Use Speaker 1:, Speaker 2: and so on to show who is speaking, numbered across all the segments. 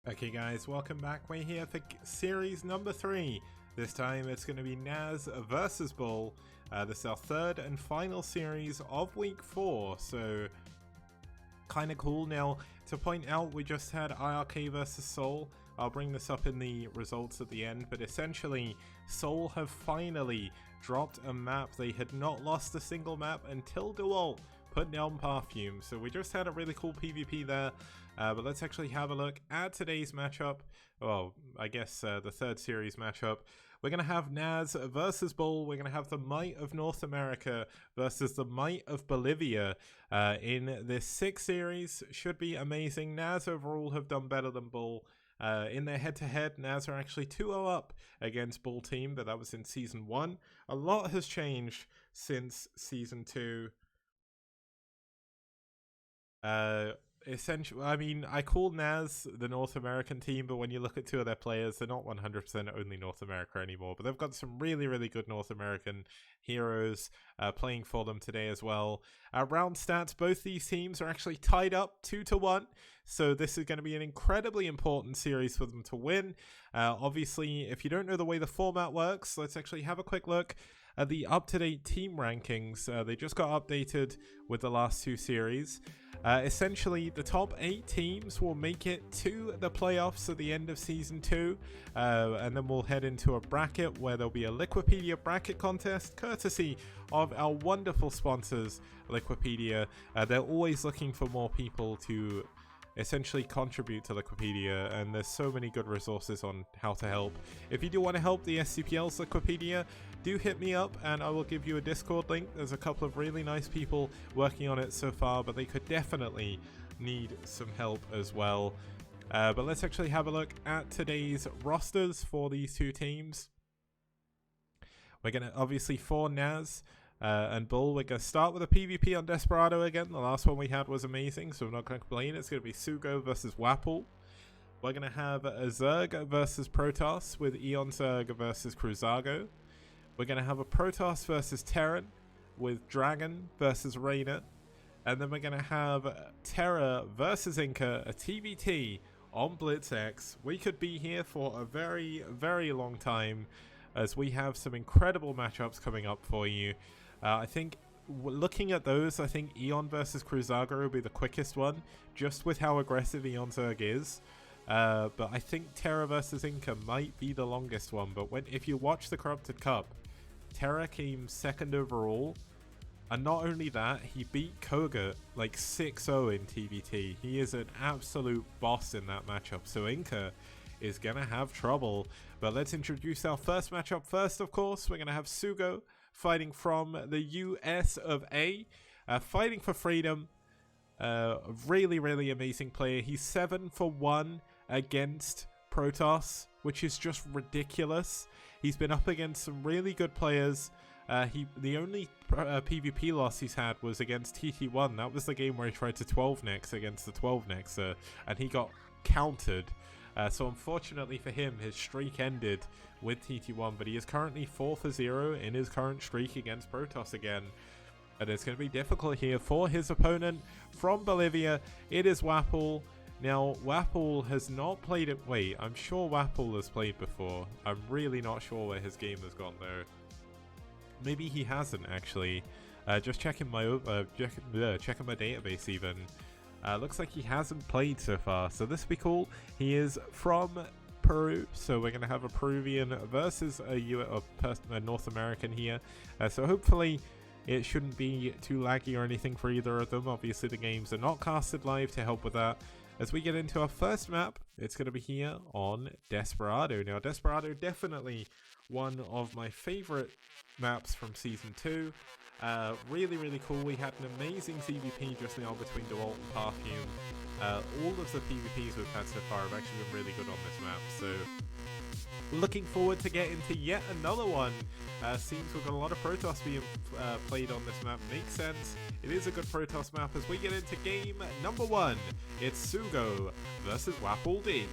Speaker 1: Okay guys, welcome back. We're here for series number 3. This time it's going to be NaS versus BuLL. This is our third and final series of week 4, so kind of cool. Now, to point out, we just had IRK versus Seoul. I'll bring this up in the results at the end, but essentially Seoul have finally dropped a map. They had not lost a single map until BuLL put down Perfume, so we just had a really cool PvP there. But let's actually have a look at today's matchup. Well, I guess the third series matchup. We're going to have NaS versus BuLL. We're going to have the might of North America versus the might of Bolivia in this 6th series. Should be amazing. NaS overall have done better than BuLL. In their head-to-head, NaS are actually 2-0 up against BuLL team, but that was in Season 1. A lot has changed since Season 2. Essentially, I mean, I call NaS the North American team, but when you look at two of their players, they're not 100% only North America anymore, but they've got some really, really good North American heroes playing for them today as well. Round stats, both these teams are actually tied up 2-1, so this is going to be an incredibly important series for them to win. Obviously, if you don't know the way the format works, let's actually have a quick look at the up-to-date team rankings. They just got updated with the last 2 series. Essentially, the top 8 teams will make it to the playoffs at the end of Season 2, and then we'll head into a bracket where there'll be a Liquipedia bracket contest, courtesy of our wonderful sponsors, Liquipedia. They're always looking for more people to essentially contribute to Liquipedia, and there's so many good resources on how to help. If you do want to help the STPL's Liquipedia, do hit me up and I will give you a Discord link. There's a couple of really nice people working on it so far, but they could definitely need some help as well. But let's actually have a look at today's rosters for these two teams. We're going to, obviously, for NaS and BuLL, we're going to start with a PvP on Desperado again. The last one we had was amazing, so I'm not going to complain. It's going to be Sugo versus Wapple. We're going to have a Zerg versus Protoss with Eon Zerg versus Cruzago. We're going to have a Protoss versus Terran with Dragon versus Reyna. And then we're going to have Terra versus Inca, a TVT on BlitzX. We could be here for a very, very long time, as we have some incredible matchups coming up for you. I think, looking at those, I think Eon versus Cruzago will be the quickest one, just with how aggressive Eon Zerg is. But I think Terra versus Inca might be the longest one. But if you watch the Corrupted Cup, Terra came 2nd overall. And not only that, he beat Koga like 6-0 in TVT. He is an absolute boss in that matchup. So Inca is going to have trouble. But let's introduce our first matchup first, of course. We're going to have Sugo fighting from the US of A. Fighting for freedom. Really, really amazing player. He's 7-for-1 against Protoss, which is just ridiculous. He's been up against some really good players. The only PvP loss he's had was against TT1. That was the game where he tried to 12-nex against the 12-nexer, and he got countered. So unfortunately for him, his streak ended with TT1, but he is currently 4-for-0 in his current streak against Protoss again. And it's going to be difficult here for his opponent from Bolivia. It is Wapple. Now, Wapple has not played it. Wait, I'm sure Wapple has played before. I'm really not sure where his game has gone though. Maybe he hasn't actually. Just checking my checking my database even. Looks like he hasn't played so far, so this will be cool. He is from Peru, so we're going to have a Peruvian versus a North American here. So hopefully it shouldn't be too laggy or anything for either of them. Obviously the games are not casted live to help with that. As we get into our first map, it's going to be here on Desperado. Now, Desperado, definitely one of my favorite maps from Season 2. Really, really cool. We had an amazing CVP just now between BuLL and Perfume. All of the PvPs we've had so far have actually been really good on this map, so looking forward to getting to yet another one. Seems we've got a lot of Protoss being played on this map. Makes sense. It is a good Protoss map. As we get into game number 1, it's Sugo versus Wapple D.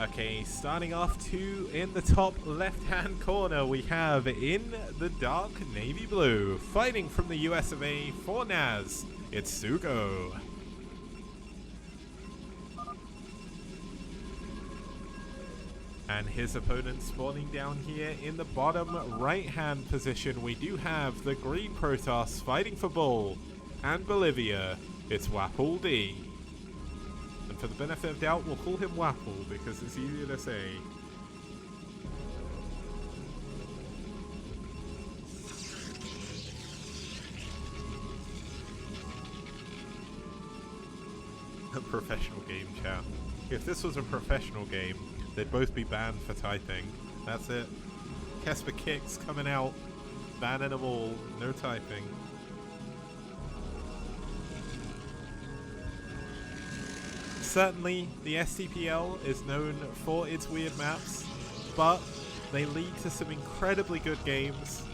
Speaker 1: Okay, starting off in the top left-hand corner, we have in the dark navy blue, fighting from the US of A for NaS, it's Sugo. And his opponent spawning down here in the bottom right-hand position, we do have the green Protoss fighting for BuLL and Bolivia, it's Waffle D. And for the benefit of doubt, we'll call him Waffle because it's easier to say. A professional game, chat. If this was a professional game, they'd both be banned for typing. That's it. Kesper Kicks coming out, banning them all, no typing. Certainly, the STPL is known for its weird maps, but they lead to some incredibly good games,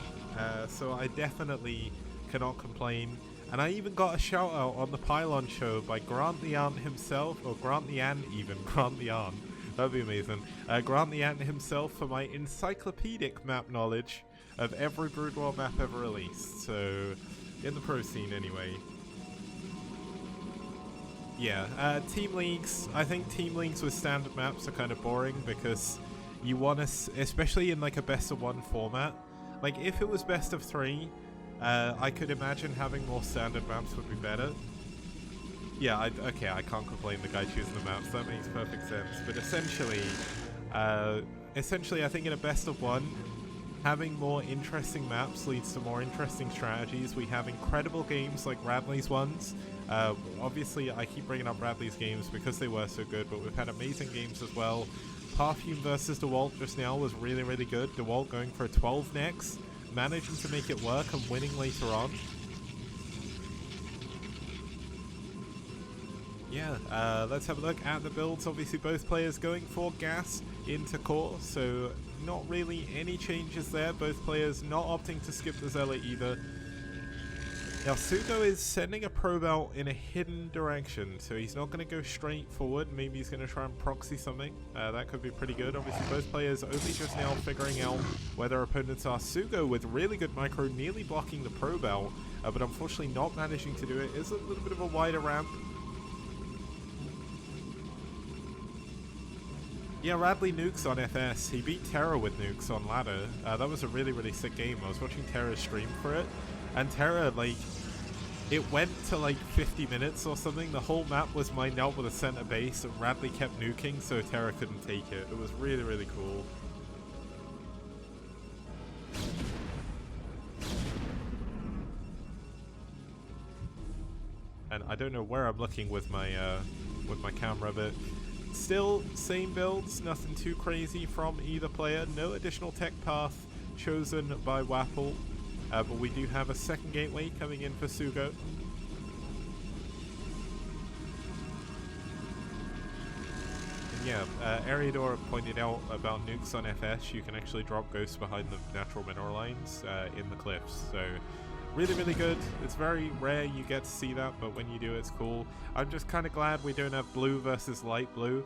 Speaker 1: so I definitely cannot complain. And I even got a shout out on the Pylon show by Grant the Ant himself, or Grant the Ant even, Grant the Ant, that'd be amazing. Grant the Ant himself for my encyclopedic map knowledge of every Brood War map ever released, so in the pro scene anyway. Yeah, team leagues. I think team leagues with standard maps are kind of boring because you want to, especially in like a best of one format. Like if it was best of three, I could imagine having more standard maps would be better. Yeah, okay, I can't complain the guy choosing the maps. That makes perfect sense. But essentially, I think in a best of one, having more interesting maps leads to more interesting strategies. We have incredible games like Radley's ones. Obviously, I keep bringing up Radley's games because they were so good, but we've had amazing games as well. Perfume versus DeWalt just now was really, really good. DeWalt going for a 12 next, managing to make it work and winning later on. Yeah, let's have a look at the builds. Obviously, both players going for gas into core, so not really any changes there. Both players not opting to skip the Zealot either. Now, Sugo is sending a probe out in a hidden direction, so he's not going to go straight forward. Maybe he's going to try and proxy something. That could be pretty good. Obviously, both players only just now figuring out where their opponents are. Sugo with really good micro, nearly blocking the probe out, but unfortunately not managing to do it. Is a little bit of a wider ramp. Yeah, Radley nukes on FS. He beat Terra with nukes on ladder. That was a really, really sick game. I was watching Terra stream for it, and Terra, like, it went to like 50 minutes or something. The whole map was mined out with a center base, and Radley kept nuking, so Terra couldn't take it. It was really, really cool. And I don't know where I'm looking with my camera, but still same builds, nothing too crazy from either player. No additional tech path chosen by Waffle, but we do have a second gateway coming in for Sugo. And yeah, Ariador pointed out about nukes on FS. You can actually drop ghosts behind the natural mineral lines in the cliffs, so really, really good. It's very rare you get to see that, but when you do, it's cool. I'm just kind of glad we don't have blue versus light blue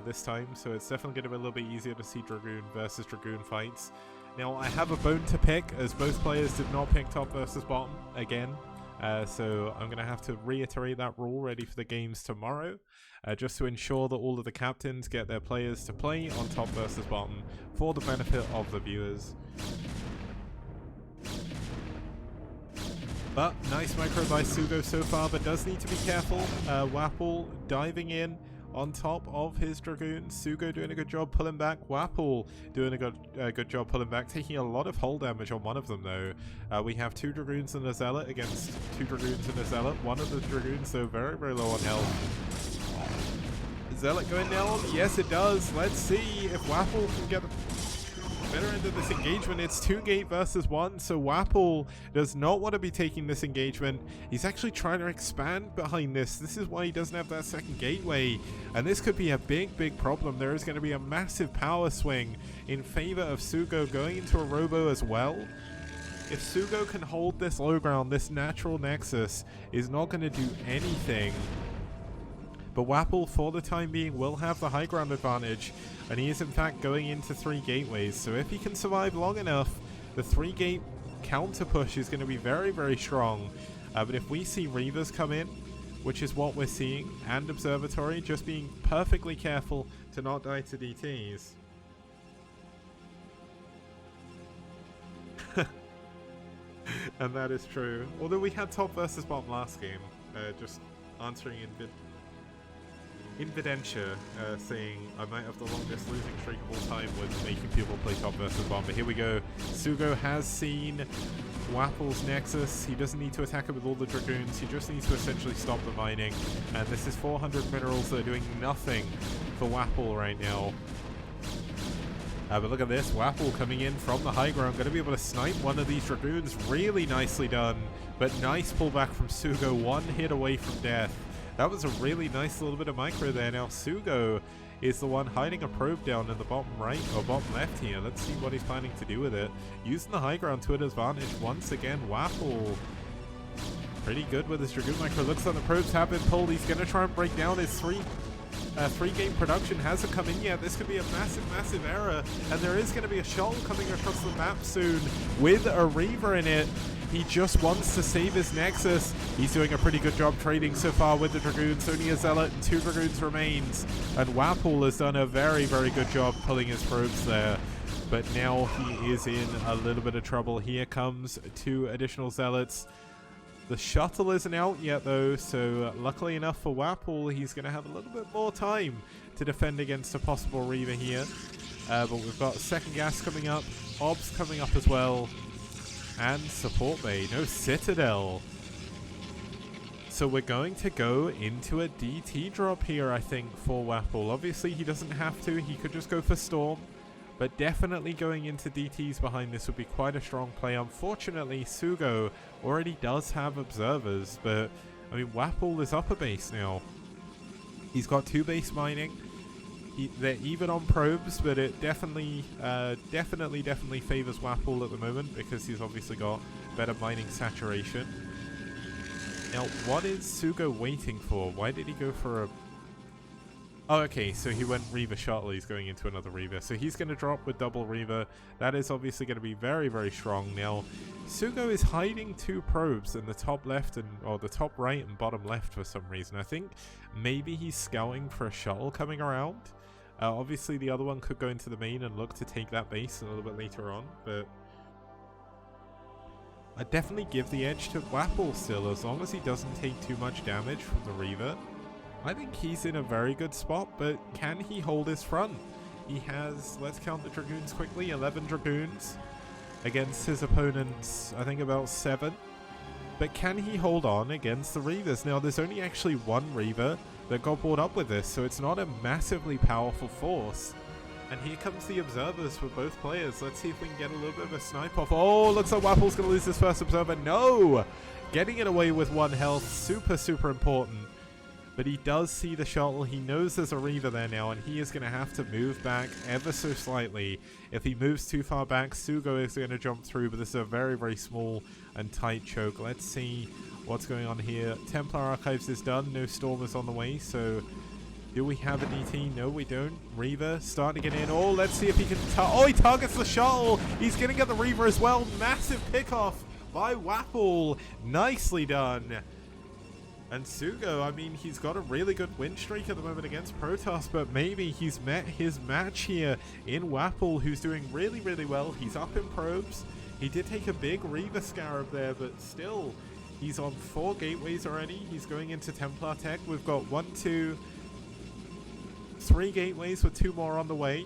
Speaker 1: this time, so it's definitely going to be a little bit easier to see Dragoon versus Dragoon fights. Now, I have a bone to pick, as both players did not pick top versus bottom again, so I'm going to have to reiterate that rule ready for the games tomorrow, just to ensure that all of the captains get their players to play on top versus bottom for the benefit of the viewers. But nice micro by Sugo so far, but does need to be careful. Waffle diving in on top of his Dragoon. Sugo doing a good job pulling back. Waffle doing a good job pulling back, taking a lot of hull damage on one of them though. We have 2 Dragoons and a Zealot against 2 Dragoons and a Zealot. One of the Dragoons though very, very low on health. Zealot going down? Yes it does. Let's see if Waffle can get better end of this engagement. It's 2 gate versus 1, so Waffle does not want to be taking this engagement. He's actually trying to expand behind this. This is why he doesn't have that second gateway, and this could be a big, big problem. There is going to be a massive power swing in favor of Sugo going into a robo as well. If Sugo can hold this low ground, this natural nexus is not going to do anything But Wapple, for the time being, will have the high ground advantage, and he is in fact going into 3 gateways. So if he can survive long enough, the 3-gate counter push is going to be very, very strong. But if we see Reavers come in, which is what we're seeing, and Observatory, just being perfectly careful to not die to DTs. And that is true. Although we had top versus bottom last game, just answering Invidentia, saying I might have the longest losing streak of all time with making people play top versus bottom. But here we go. Sugo has seen Wapple's Nexus. He doesn't need to attack it with all the Dragoons. He just needs to essentially stop the mining. And this is 400 minerals that are doing nothing for Wapple right now. But look at this, Wapple coming in from the high ground, going to be able to snipe one of these Dragoons. Really nicely done, but nice pullback from Sugo, 1 hit away from death. That was a really nice little bit of micro there. Now Sugo is the one hiding a probe down in the bottom right, or bottom left here. Let's see what he's planning to do with it. Using the high ground to his advantage once again. Wapple pretty good with his Dragoon micro. Looks like the probes have been pulled. He's going to try and break down his 3-game production. Hasn't come in yet. This could be a massive error, and there is going to be a shuttle coming across the map soon with a Reaver in it. He just wants to save his Nexus. He's doing a pretty good job trading so far with the Dragoons. Only a Zealot and 2 Dragoons remains, and Wapple has done a very good job pulling his probes there. But now he is in a little bit of trouble. Here comes 2 additional Zealots. The shuttle isn't out yet though, so luckily enough for Wapple, he's going to have a little bit more time to defend against a possible Reaver here. But we've got second gas coming up, Obs coming up as well, and support bay, no Citadel. So we're going to go into a DT drop here, I think, for Wapple. Obviously he doesn't have to, he could just go for Storm. But definitely going into DTs behind this would be quite a strong play. Unfortunately, Sugo already does have observers, but I mean, Wapple is up a base now. He's got 2 base mining. They're even on probes, but it definitely favors Wapple at the moment because he's obviously got better mining saturation. Now, what is Sugo waiting for? Why did he go for a... Oh, okay, so he went Reaver Shuttle. He's going into another Reaver. So he's going to drop with double Reaver. That is obviously going to be very strong. Now, Sugo is hiding 2 probes in the top left or the top right and bottom left for some reason. I think maybe he's scouting for a shuttle coming around. Obviously, the other one could go into the main and look to take that base a little bit later on, but I'd definitely give the edge to Wapple still, as long as he doesn't take too much damage from the Reaver. I think he's in a very good spot, but can he hold his front? He has, let's count the Dragoons quickly, 11 Dragoons against his opponents, I think about 7. But can he hold on against the Reavers? Now, there's only actually 1 Reaver that got brought up with this, so it's not a massively powerful force. And here comes the observers for both players. Let's see if we can get a little bit of a snipe off. Oh, looks like Wapple's going to lose his first observer. No! Getting it away with 1 health, super important. But he does see the shuttle. He knows there's a Reaver there now, and he is going to have to move back ever so slightly. If he moves too far back, Sugo is going to jump through, but this is a very small and tight choke. Let's see what's going on here. Templar Archives is done. No Storm is on the way, so do we have a DT? No, we don't. Reaver starting to get in. Oh, let's see if he can... Oh, he targets the shuttle. He's going to get the Reaver as well. Massive pickoff by Wapple. Nicely done. And Sugo, I mean, he's got a really good win streak at the moment against Protoss, but maybe he's met his match here in Wapple, who's doing really well. He's up in probes. He did take a big Reaver Scarab there, but still, he's on 4 gateways already. He's going into Templar Tech. We've got 1, 2, 3 gateways with 2 more on the way.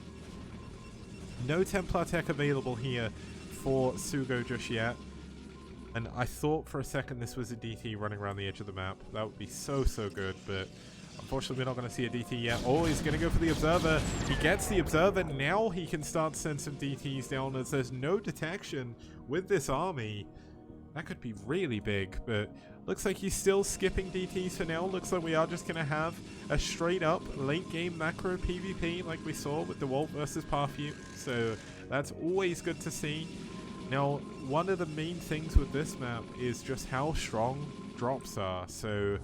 Speaker 1: No Templar Tech available here for Sugo just yet. And I thought for a second this was a DT running around the edge of the map. That would be so good, but unfortunately we're not going to see a DT yet. Oh, he's going to go for the Observer. He gets the Observer. Now he can start to send some DTs down as there's no detection with this army. That could be really big, but looks like he's still skipping DTs for now. Looks like we are just going to have a straight up late game macro PvP like we saw with DeWalt versus Parfum. So that's always good to see. Now, one of the main things with this map is just how strong drops are. So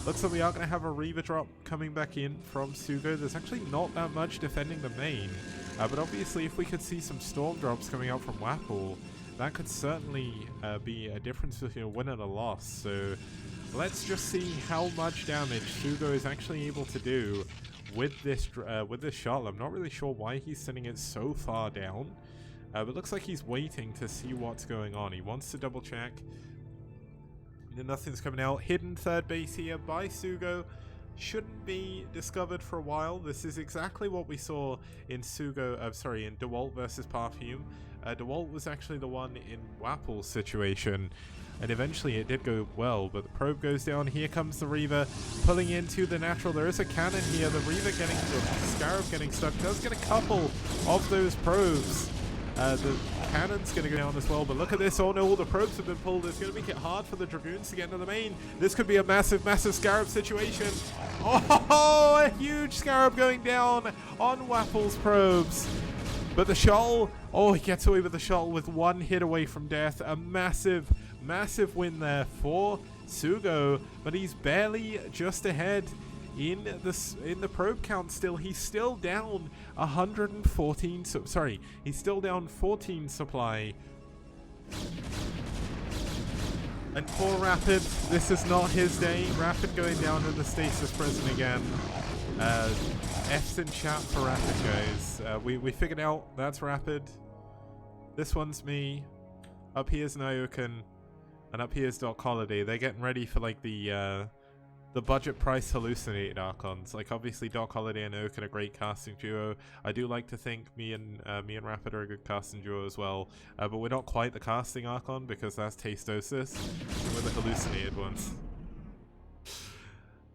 Speaker 1: looks like we are going to have a Reaver drop coming back in from Sugo. There's actually not that much defending the main, but obviously if we could see some Storm drops coming out from Wapple, that could certainly be a difference between a win and a loss. So let's just see how much damage Sugo is actually able to do with this shuttle. I'm not really sure why he's sending it so far down, but looks like he's waiting to see what's going on. He wants to double check. Nothing's coming out. Hidden third base here by Sugo. Shouldn't be discovered for a while. This is exactly what we saw in in DeWalt versus Parfume. DeWalt was actually the one in Wapple's situation, and eventually it did go well, but the probe goes down. Here comes the Reaver pulling into the natural. There is a cannon here. The Reaver getting the Scarab getting stuck. Does get a couple of those probes. The cannon's going to go down as well, but look at this. Oh no, all the probes have been pulled. It's going to make it hard for the Dragoons to get into the main. This could be a massive, massive Scarab situation. Oh, a huge Scarab going down on Wapple's probes. But the shuttle, oh, he gets away with the shuttle with one hit away from death. A massive, massive win there for Sugo, but he's barely just ahead in the probe count still. He's still down 114, he's still down 14 supply. And poor Rapid, this is not his day. Rapid going down in the stasis prison again. F's in chat for Rapid, guys. We figured out that's Rapid. This one's me. Up here's Nyoken, and up here's Doc Holiday. They're getting ready for like the budget price hallucinated Archons. Like obviously Doc Holiday and Oak are a great casting duo. I do like to think me and Rapid are a good casting duo as well. But we're not quite the casting Archon because that's Tastosis. We're the hallucinated ones.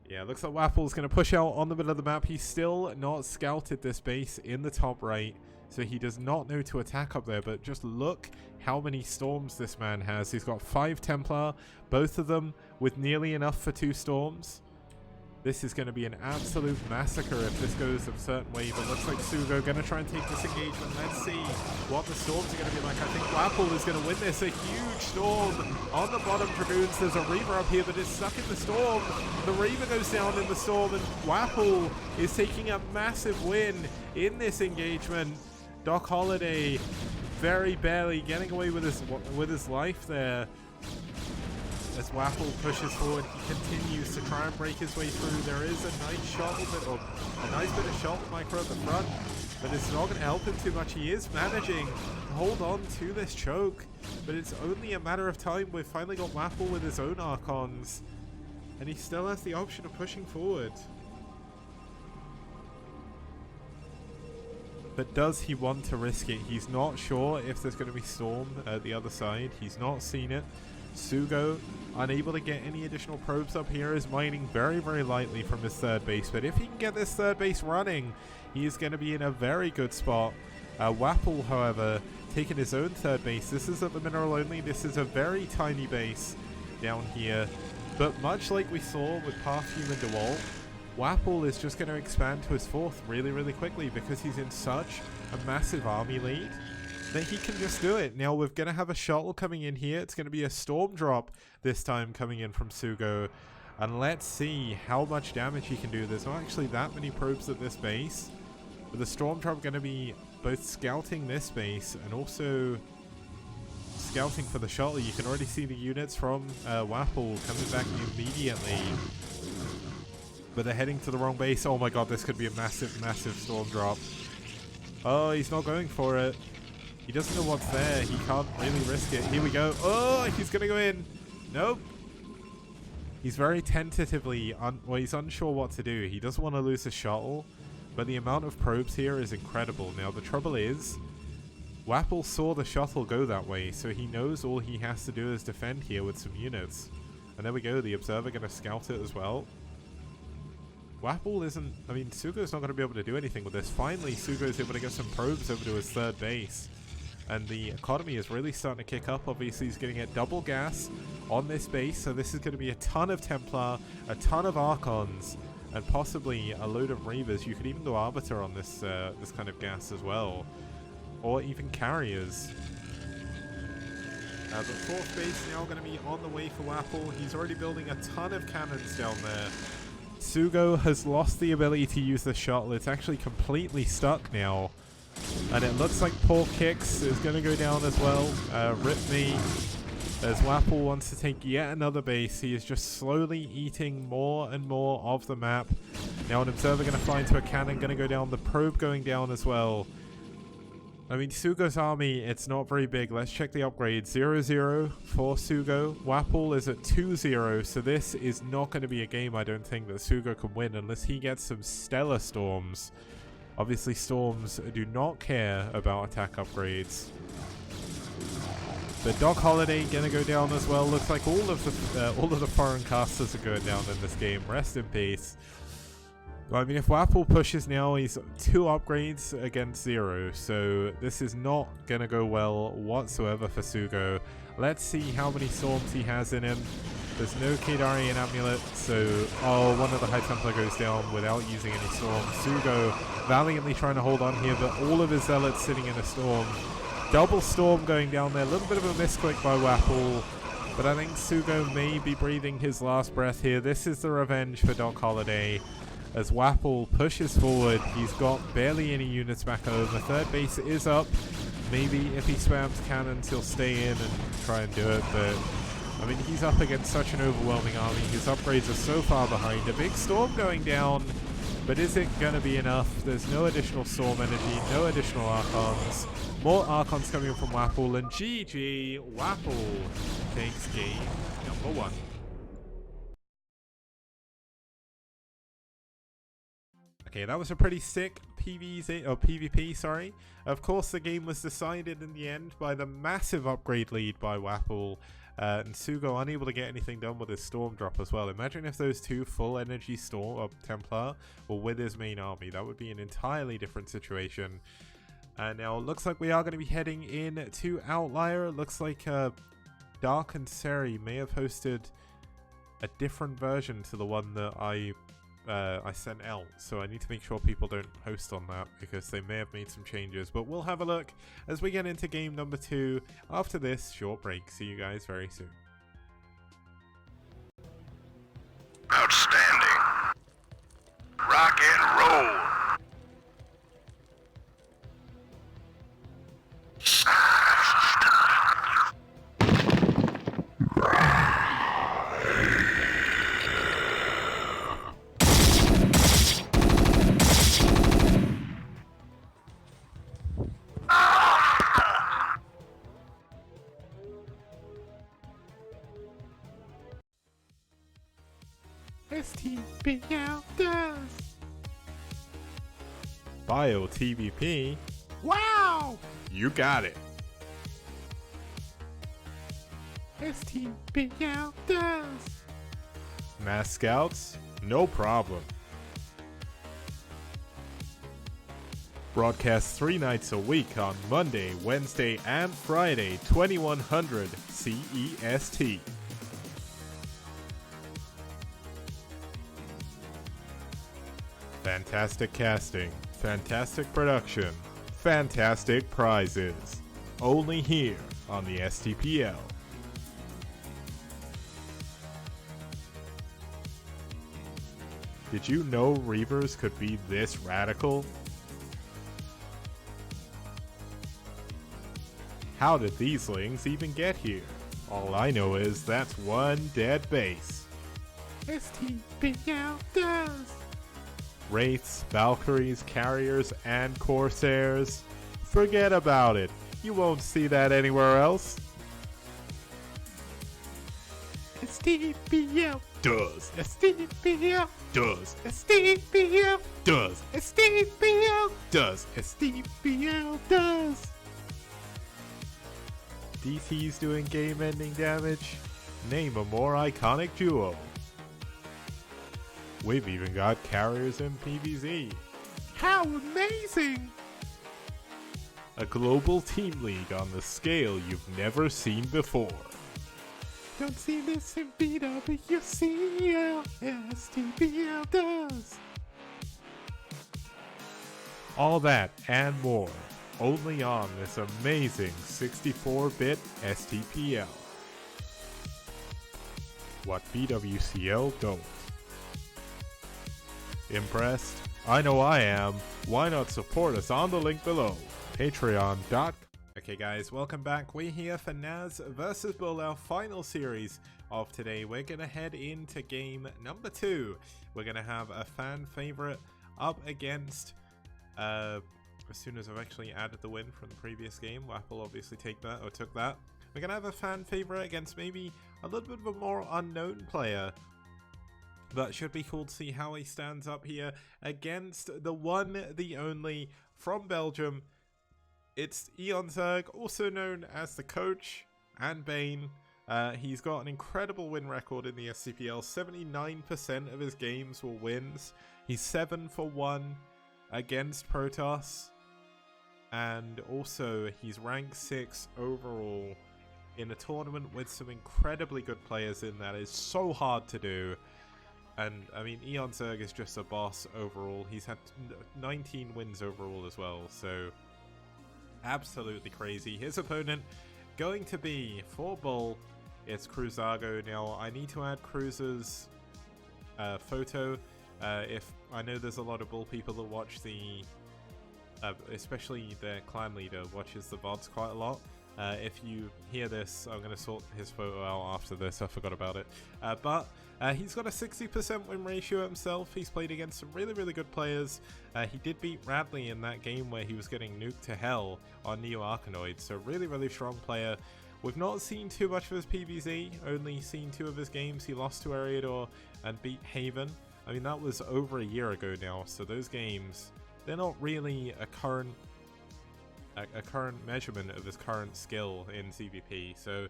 Speaker 1: Yeah, looks like Wapple's going to push out on the middle of the map. He's still not scouted this base in the top right, so he does not know to attack up there. But just look how many storms this man has. He's got 5 Templar, both of them with nearly enough for 2 storms. This is going to be an absolute massacre if this goes a certain way, but looks like Sugo going to try and take this engagement. Let's see what the storms are going to be like. I think Wapple is going to win this. A huge storm on the bottom Dragoons. There's a Reaver up here, but it's stuck in the storm. The Reaver goes down in the storm, and Wapple is taking a massive win in this engagement. Doc Holiday very barely getting away with his life there. As Wapple pushes forward, he continues to try and break his way through. There is a nice shuttle bit, or a nice bit of shuttle micro at the front, but it's not going to help him too much. He is managing to hold on to this choke, but it's only a matter of time. We've finally got Wapple with his own Archons, and he still has the option of pushing forward. But does he want to risk it? He's not sure if there's going to be Storm at the other side. He's not seen it. Sugo, unable to get any additional probes up here, is mining very, very lightly from his third base. But if he can get this third base running, he is going to be in a very good spot. Wapple, however, taking his own third base. This is at the mineral only. This is a very tiny base down here. But much like we saw with Parfume and DeWalt, Wapple is just going to expand to his 4th really, really quickly because he's in such a massive army lead that he can just do it. Now we're going to have a shuttle coming in here. It's going to be a storm drop this time coming in from Sugo. And let's see how much damage he can do. There's not actually that many probes at this base. But the storm drop going to be both scouting this base and also scouting for the shuttle. You can already see the units from Wapple coming back immediately. But they're heading to the wrong base. Oh my god, this could be a massive, massive storm drop. Oh, he's not going for it. He doesn't know what's there. He can't really risk it. Here we go. Oh, he's going to go in. Nope. He's very tentatively, well, he's unsure what to do. He doesn't want to lose his shuttle, but the amount of probes here is incredible. Now, the trouble is, Wapple saw the shuttle go that way, so he knows all he has to do is defend here with some units. And there we go. The Observer going to scout it as well. Wapple isn't, I mean, Sugo's not going to be able to do anything with this. Finally, Sugo's able to get some probes over to his third base. And the economy is really starting to kick up. Obviously, he's getting a double gas on this base. So this is going to be a ton of Templar, a ton of Archons, and possibly a load of Reavers. You could even go Arbiter on this this kind of gas as well. Or even Carriers. But fourth base now going to be on the way for Wapple. He's already building a ton of cannons down there. Sugo has lost the ability to use the shuttle. It's actually completely stuck now. And it looks like Poor Kicks is going to go down as well. Rip me. As Wapple wants to take yet another base. He is just slowly eating more and more of the map. Now an observer going to fly into a cannon, going to go down. The probe going down as well. I mean, Sugo's army, it's not very big. Let's check the upgrades. 0-0 for Sugo. Wapple is at 2-0, so this is not going to be a game, I don't think, that Sugo can win unless he gets some stellar storms. Obviously, storms do not care about attack upgrades. But Doc Holiday gonna go down as well. Looks like all of the foreign casters are going down in this game. Rest in peace. Well, I mean, if Wapple pushes now, he's 2 upgrades against 0, so this is not going to go well whatsoever for Sugo. Let's see how many storms he has in him. There's no Kadarian Amulet, so... Oh, one of the High Templar goes down without using any storms. Sugo valiantly trying to hold on here, but all of his Zealots sitting in a storm. Double storm going down there. A little bit of a misclick by Wapple, but I think Sugo may be breathing his last breath here. This is the revenge for Doc Holiday. As Wapple pushes forward, he's got barely any units back over. Third base is up. Maybe if he spams cannons, he'll stay in and try and do it. But, I mean, he's up against such an overwhelming army. His upgrades are so far behind. A big storm going down, but is it going to be enough? There's no additional storm energy, no additional Archons. More Archons coming in from Wapple, and GG, Wapple takes game number 1. Okay, that was a pretty sick PvP, sorry. Of course, the game was decided in the end by the massive upgrade lead by Wapple, and Sugo unable to get anything done with his Storm drop as well. Imagine if those 2 full energy Storm Templar were with his main army. That would be an entirely different situation. Now, it looks like we are going to be heading in to Outlier. It looks like Dark and Seri may have hosted a different version to the one that I sent out, so I need to make sure people don't host on that because they may have made some changes, but we'll have a look as we get into game number 2 after this short break. See you guys very soon.
Speaker 2: Outstanding. Rock and roll.
Speaker 1: STPL does. Bio TVP. Wow! You got it. STPL does. Mass Scouts? No problem. Broadcast 3 nights a week on Monday, Wednesday, and Friday, 2100 CEST. Fantastic casting, fantastic production, fantastic prizes. Only here on the STPL. Did you know Reavers could be this radical? How did these lings even get here? All I know is that's one dead base. STPL does. Wraiths, Valkyries, Carriers, and Corsairs. Forget about it. You won't see that anywhere else. STPL does. STPL does. STPL does. STPL does. STPL does. DT's doing game-ending damage? Name a more iconic duo. We've even got Carriers in PvZ. How amazing! A global team league on the scale you've never seen before. Don't see this in BWCL, STPL does. All that and more only on this amazing 64-bit STPL. What BWCL don't. Impressed? I know I am. Why not support us on the link below? Patreon.com. Okay guys, welcome back. We're here for NaS versus BuLL, our final series of today. We're going to head into game number 2. We're going to have a fan favorite up against, as soon as I've actually added the win from the previous game, Apple obviously took that. We're going to have a fan favorite against maybe a little bit of a more unknown player. But should be cool to see how he stands up here against the one, the only, from Belgium. It's Eon Zerg, also known as the Coach and Bane. He's got an incredible win record in the STPL. 79% of his games were wins. He's 7 for 1 against Protoss. And also, he's ranked 6 overall in a tournament with some incredibly good players in that is so hard to do. And, I mean, Eon Zerg is just a boss overall. He's had 19 wins overall as well, so absolutely crazy. His opponent going to be, for BuLL, it's Cruzago. Now, I need to add Cruz's photo. If I know there's a lot of BuLL people that watch the, especially their clan leader watches the VODs quite a lot. If you hear this, I'm going to sort his photo out after this. I forgot about it. But he's got a 60% win ratio himself. He's played against some really, really good players. He did beat Radley in that game where he was getting nuked to hell on Neo Arkanoid. So really, really strong player. We've not seen too much of his PvZ. Only seen 2 of his games. He lost to Ariador and beat Haven. I mean, that was over a year ago now. So those games, they're not really a current measurement of his current skill in CVP. So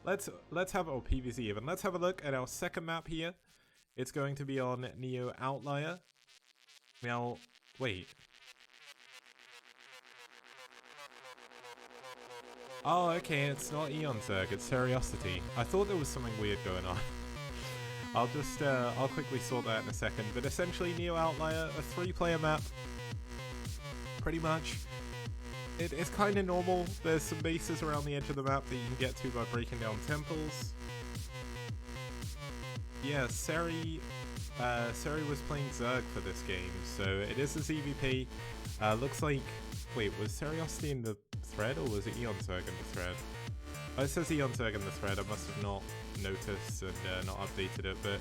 Speaker 1: let's have PvZ even. Let's have a look at our second map here. It's going to be on Neo Outlier. Now, wait. Oh, okay, it's not Eon Zerg, it's Seriosity. I thought there was something weird going on. I'll quickly sort that in a second. But essentially, Neo Outlier, a 3-player map. Pretty much. It's kind of normal. There's some bases around the edge of the map that you can get to by breaking down temples. Yeah, Seri was playing Zerg for this game, so it is a ZVP. Looks like... Wait, was Seriosity in the thread, or was it Eon Zerg in the thread? Oh, it says Eon Zerg in the thread. I must have not noticed and not updated it, but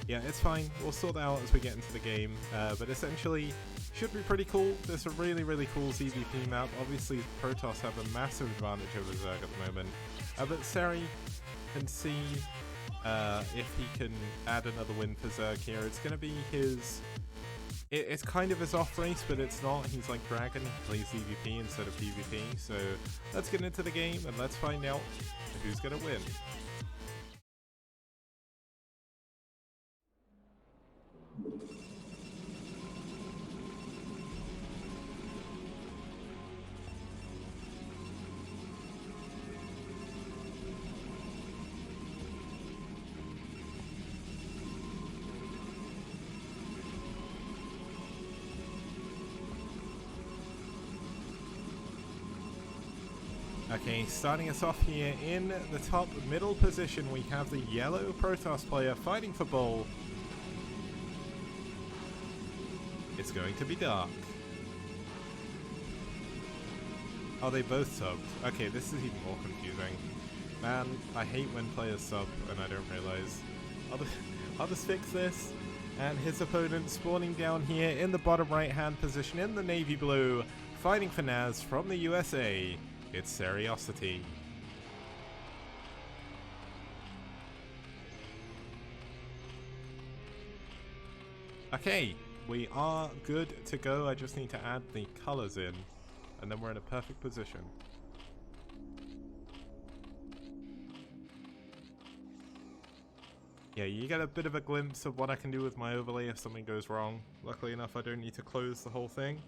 Speaker 1: yeah, it's fine. We'll sort that out as we get into the game. But essentially, should be pretty cool. There's a really, really cool ZVP map. Obviously, Protoss have a massive advantage over Zerg at the moment. But Seri can see if he can add another win for Zerg here. It's going to be his... It's kind of his off race, but it's not. He's like Dragon. He plays ZVP instead of PvP. So let's get into the game and let's find out who's going to win. Okay, starting us off here in the top middle position, we have the yellow Protoss player fighting for BuLL. It's going to be Dark. Oh, they both subbed. Okay, this is even more confusing. Man, I hate when players sub and I don't realize. I'll just fix this. And his opponent spawning down here in the bottom right hand position in the navy blue, fighting for NaS from the USA. It's Seriosity. Okay, we are good to go. I just need to add the colors in, and then we're in a perfect position. Yeah, you get a bit of a glimpse of what I can do with my overlay if something goes wrong. Luckily enough, I don't need to close the whole thing.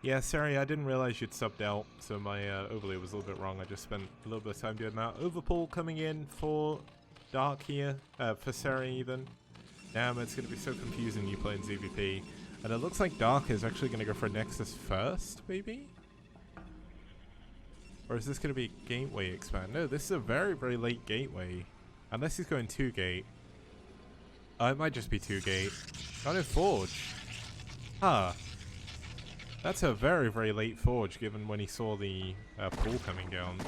Speaker 1: Yeah, sorry, I didn't realize you'd subbed out, so my overlay was a little bit wrong. I just spent a little bit of time doing that. Overpull coming in for Dark here, for Seri even. Damn, it's going to be so confusing you playing ZVP. And it looks like Dark is actually going to go for Nexus first, maybe? Or is this going to be a gateway expand? No, this is a very, very late gateway. Unless he's going 2-gate. It might just be 2-gate. Oh no, Forge. Huh. That's a very, very late Forge, given when he saw the pool coming down.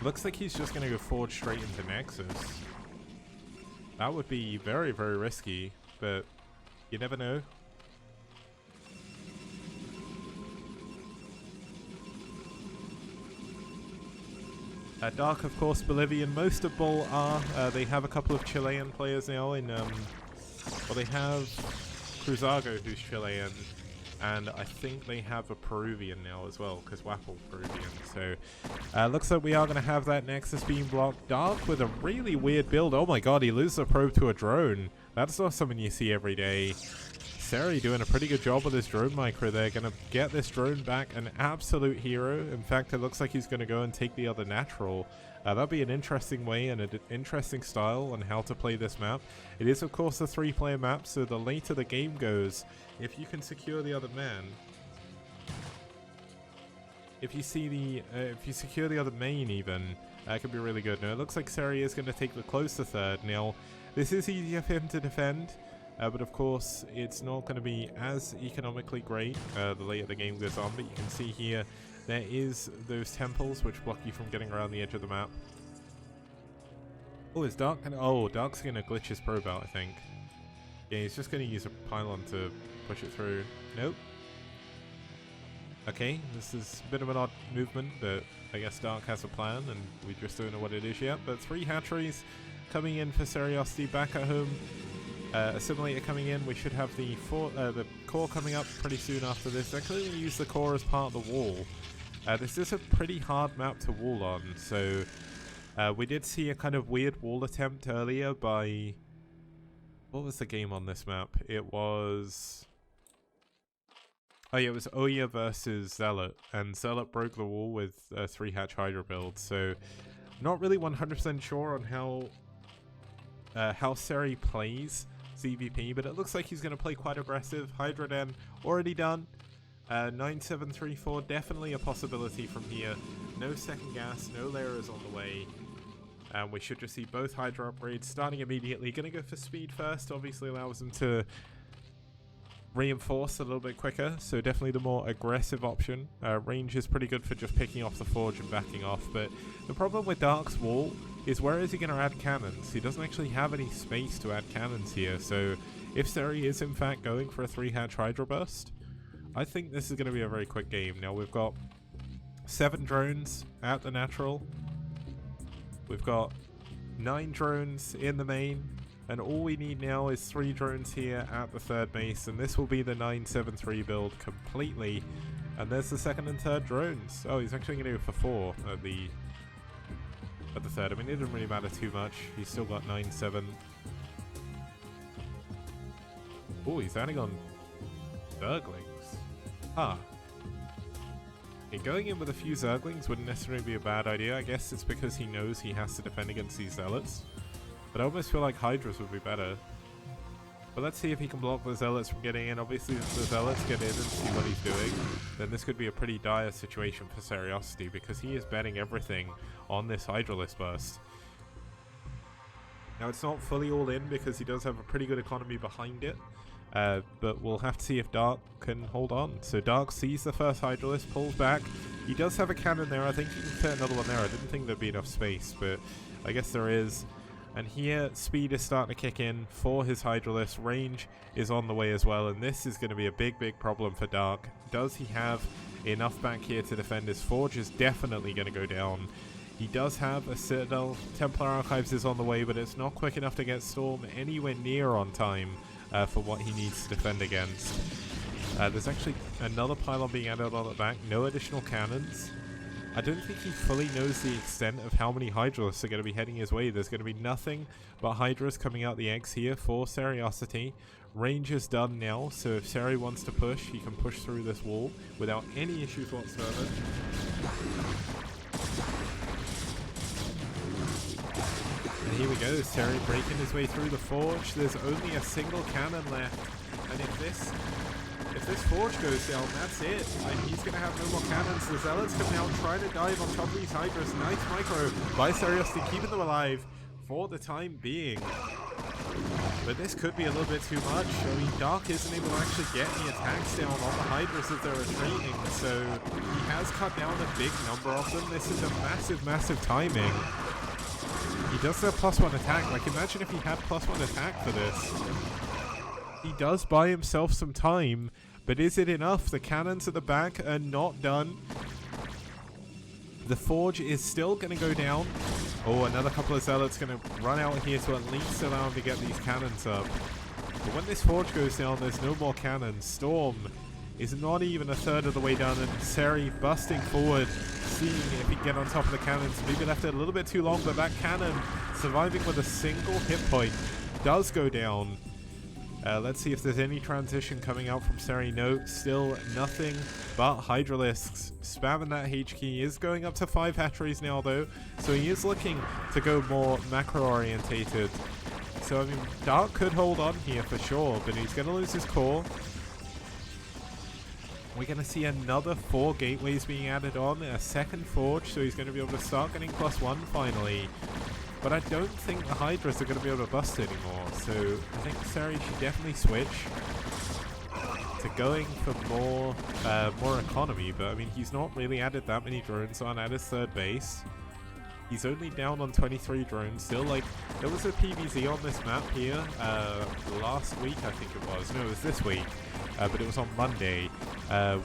Speaker 1: Looks like he's just going to go Forge straight into Nexus. That would be very, very risky, but you never know. Dark, of course, Bolivian. Most of BuLL are. They have a couple of Chilean players now in, well, they have Cruzago, who's Chilean, and I think they have a Peruvian now as well, because Wapple's Peruvian. So, looks like we are going to have that Nexus being blocked. Dark with a really weird build. Oh my god, he loses a probe to a drone. That's not something you see every day. Seri doing a pretty good job with his drone micro there. Going to get this drone back, an absolute hero. In fact, it looks like he's going to go and take the other natural. That'd be an interesting way and an interesting style on how to play this map. It is, of course, a 3-player map, so the later the game goes, if you can secure the other man, if you secure the other main even, that could be really good. Now, it looks like Seri is going to take the close to third. Now, this is easier for him to defend. But of course, it's not going to be as economically great the later the game goes on. But you can see here, there is those temples which block you from getting around the edge of the map. Oh, is Dark? Oh, Dark's going to glitch his probe out, I think. Yeah, he's just going to use a pylon to push it through. Nope. Okay, this is a bit of an odd movement, but I guess Dark has a plan, and we just don't know what it is yet. But 3 hatcheries coming in for Seriosity back at home. Assimilator coming in. We should have the core coming up pretty soon after this. Actually, we use the core as part of the wall. This is a pretty hard map to wall on, so we did see a kind of weird wall attempt earlier by... What was the game on this map? It was... Oh yeah, it was Oya versus Zealot, and Zealot broke the wall with a 3-hatch Hydra build, so not really 100% sure on how Seri plays ZVP, but it looks like he's going to play quite aggressive. Hydra Den already done. 9734 definitely a possibility from here. No second gas, no layers on the way. And we should just see both Hydra upgrades starting immediately. Going to go for speed first, obviously allows them to reinforce a little bit quicker, so definitely the more aggressive option. Range is pretty good for just picking off the Forge and backing off, but the problem with Dark's wall is where is he going to add cannons? He doesn't actually have any space to add cannons here, so if Seri is in fact going for a 3-hatch Hydra burst, I think this is going to be a very quick game. Now we've got 7 drones at the natural, we've got 9 drones in the main, and all we need now is 3 drones here at the third base, and this will be the 973 build completely. And there's the second and third drones. Oh, he's actually going to go for 4 at the third. I mean, it didn't really matter too much. He's still got 9-7. Oh, he's adding on Zerglings. Ah. Okay, going in with a few Zerglings wouldn't necessarily be a bad idea. I guess it's because he knows he has to defend against these Zealots. But I almost feel like Hydras would be better. But let's see if he can block the Zealots from getting in. Obviously, if the Zealots get in and see what he's doing, then this could be a pretty dire situation for Seriosity, because he is betting everything on this Hydralisk burst. Now, it's not fully all in because he does have a pretty good economy behind it. But we'll have to see if Dark can hold on. So Dark sees the first Hydralisk, pulls back. He does have a cannon there. I think he can fit another one there. I didn't think there'd be enough space, but I guess there is. And here, speed is starting to kick in for his Hydralisk. Range is on the way as well, and this is going to be a big, big problem for Dark. Does he have enough back here to defend? His Forge is definitely going to go down. He does have a Citadel. Templar Archives is on the way, but it's not quick enough to get Storm anywhere near on time for what he needs to defend against. There's actually another pylon being added on the back. No additional cannons. I don't think he fully knows the extent of how many Hydralisks are going to be heading his way. There's going to be nothing but Hydras coming out the eggs here for Seriosity. Range is done now, so if Seri wants to push, he can push through this wall without any issues whatsoever. And here we go, Seri breaking his way through the forge. There's only a single cannon left. And if this forge goes down, that's it. And he's going to have no more cannons. The Zealots come out, trying to dive on top of these Hydras. Nice micro by Seriosity, keeping them alive for the time being. But this could be a little bit too much. I mean, Dark isn't able to actually get any attacks down on the Hydras as they're retreating, so he has cut down a big number of them. This is a massive, massive timing. He does have +1 attack. Like, imagine if he had +1 attack for this. He does buy himself some time, but is it enough? The cannons at the back are not done. The forge is still going to go down. Oh, another couple of Zealots going to run out here to at least allow him to get these cannons up. But when this forge goes down, there's no more cannons. Storm is not even a third of the way done, and Seri busting forward, seeing if he can get on top of the cannons. Maybe left it a little bit too long, but that cannon, surviving with a single hit point, does go down. Let's see if there's any transition coming out from Seri. No, still nothing but Hydralisks. Spamming that H key. Is going up to 5 hatcheries now though, so he is looking to go more macro orientated. So I mean, Dark could hold on here for sure, but he's going to lose his core. We're going to see another 4 gateways being added on, a second forge, so he's going to be able to start getting +1 finally. But I don't think the Hydras are going to be able to bust anymore, so I think Seri should definitely switch to going for more economy. But I mean, he's not really added that many drones on at his third base. He's only down on 23 drones still. Like, there was a PvZ on this map here last week, I think it was. No, it was this week, but it was on Monday.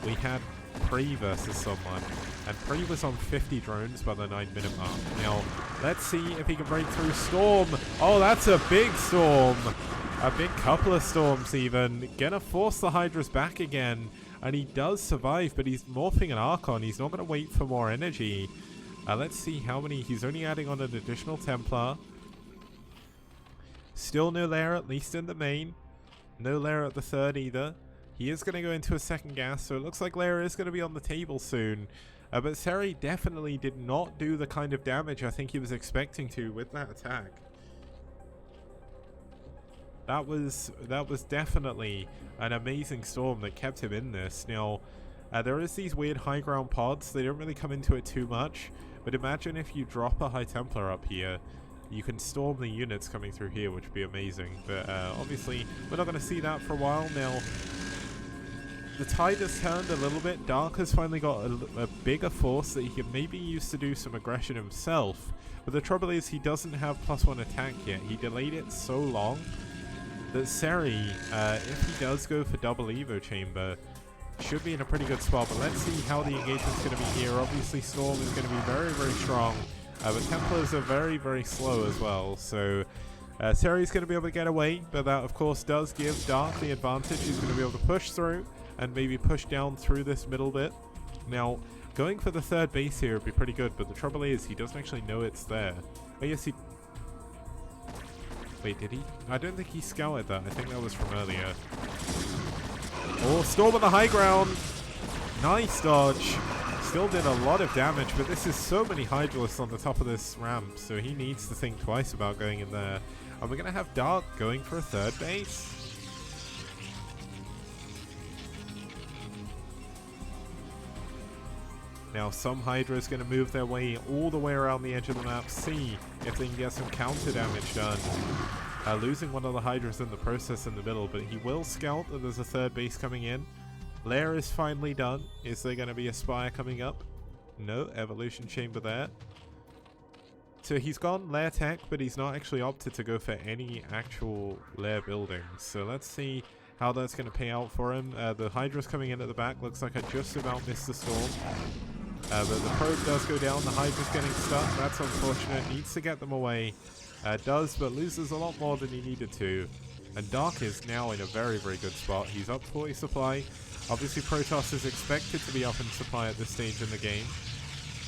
Speaker 1: We had Pre versus someone, and Pre was on 50 drones by the 9-minute mark. Now, let's see if he can break through Storm. Oh, that's a big Storm. A big couple of Storms even. Gonna force the Hydras back again, and he does survive, but he's morphing an Archon. He's not gonna wait for more energy. Let's see how many. He's only adding on an additional Templar. Still no lair, at least in the main. No lair at the third either. He is going to go into a second gas, so it looks like lair is going to be on the table soon. But Seri definitely did not do the kind of damage I think he was expecting to with that attack. That was definitely an amazing Storm that kept him in this. Now, there is these weird high ground pods. They don't really come into it too much, but imagine if you drop a High Templar up here. You can storm the units coming through here, which would be amazing. But obviously, we're not going to see that for a while now. The tide has turned a little bit. Dark has finally got a bigger force that he can maybe use to do some aggression himself. But the trouble is, he doesn't have +1 attack yet. He delayed it so long that Seri, if he does go for double Evo Chamber, should be in a pretty good spot. But let's see how the engagement's going to be here. Obviously, Storm is going to be very, very strong. But Templars are very, very slow as well. So Seri's going to be able to get away. But that, of course, does give Dark the advantage. He's going to be able to push through and maybe push down through this middle bit. Now, going for the third base here would be pretty good, but the trouble is he doesn't actually know it's there. Oh yes, he... Wait, did he? I don't think he scouted that. I think that was from earlier. Oh, Storm on the high ground! Nice dodge! Still did a lot of damage, but this is so many Hydralisks on the top of this ramp, so he needs to think twice about going in there. And we're going to have Dark going for a third base. Now some Hydra is going to move their way all the way around the edge of the map, see if they can get some counter damage done. Losing one of the Hydras in the process in the middle, but he will scout that there's a third base coming in. Lair is finally done. Is there going to be a Spire coming up? No, Evolution Chamber there. So he's gone Lair Tech, but he's not actually opted to go for any actual Lair buildings. So let's see how that's going to pay out for him. The Hydra's coming in at the back. Looks like I just about missed the Storm. But the probe does go down. The Hydra's getting stuck. That's unfortunate. Needs to get them away. Does, but loses a lot more than he needed to. And Dark is now in a very, very good spot. He's up 40 supply. Obviously, Protoss is expected to be up in supply at this stage in the game.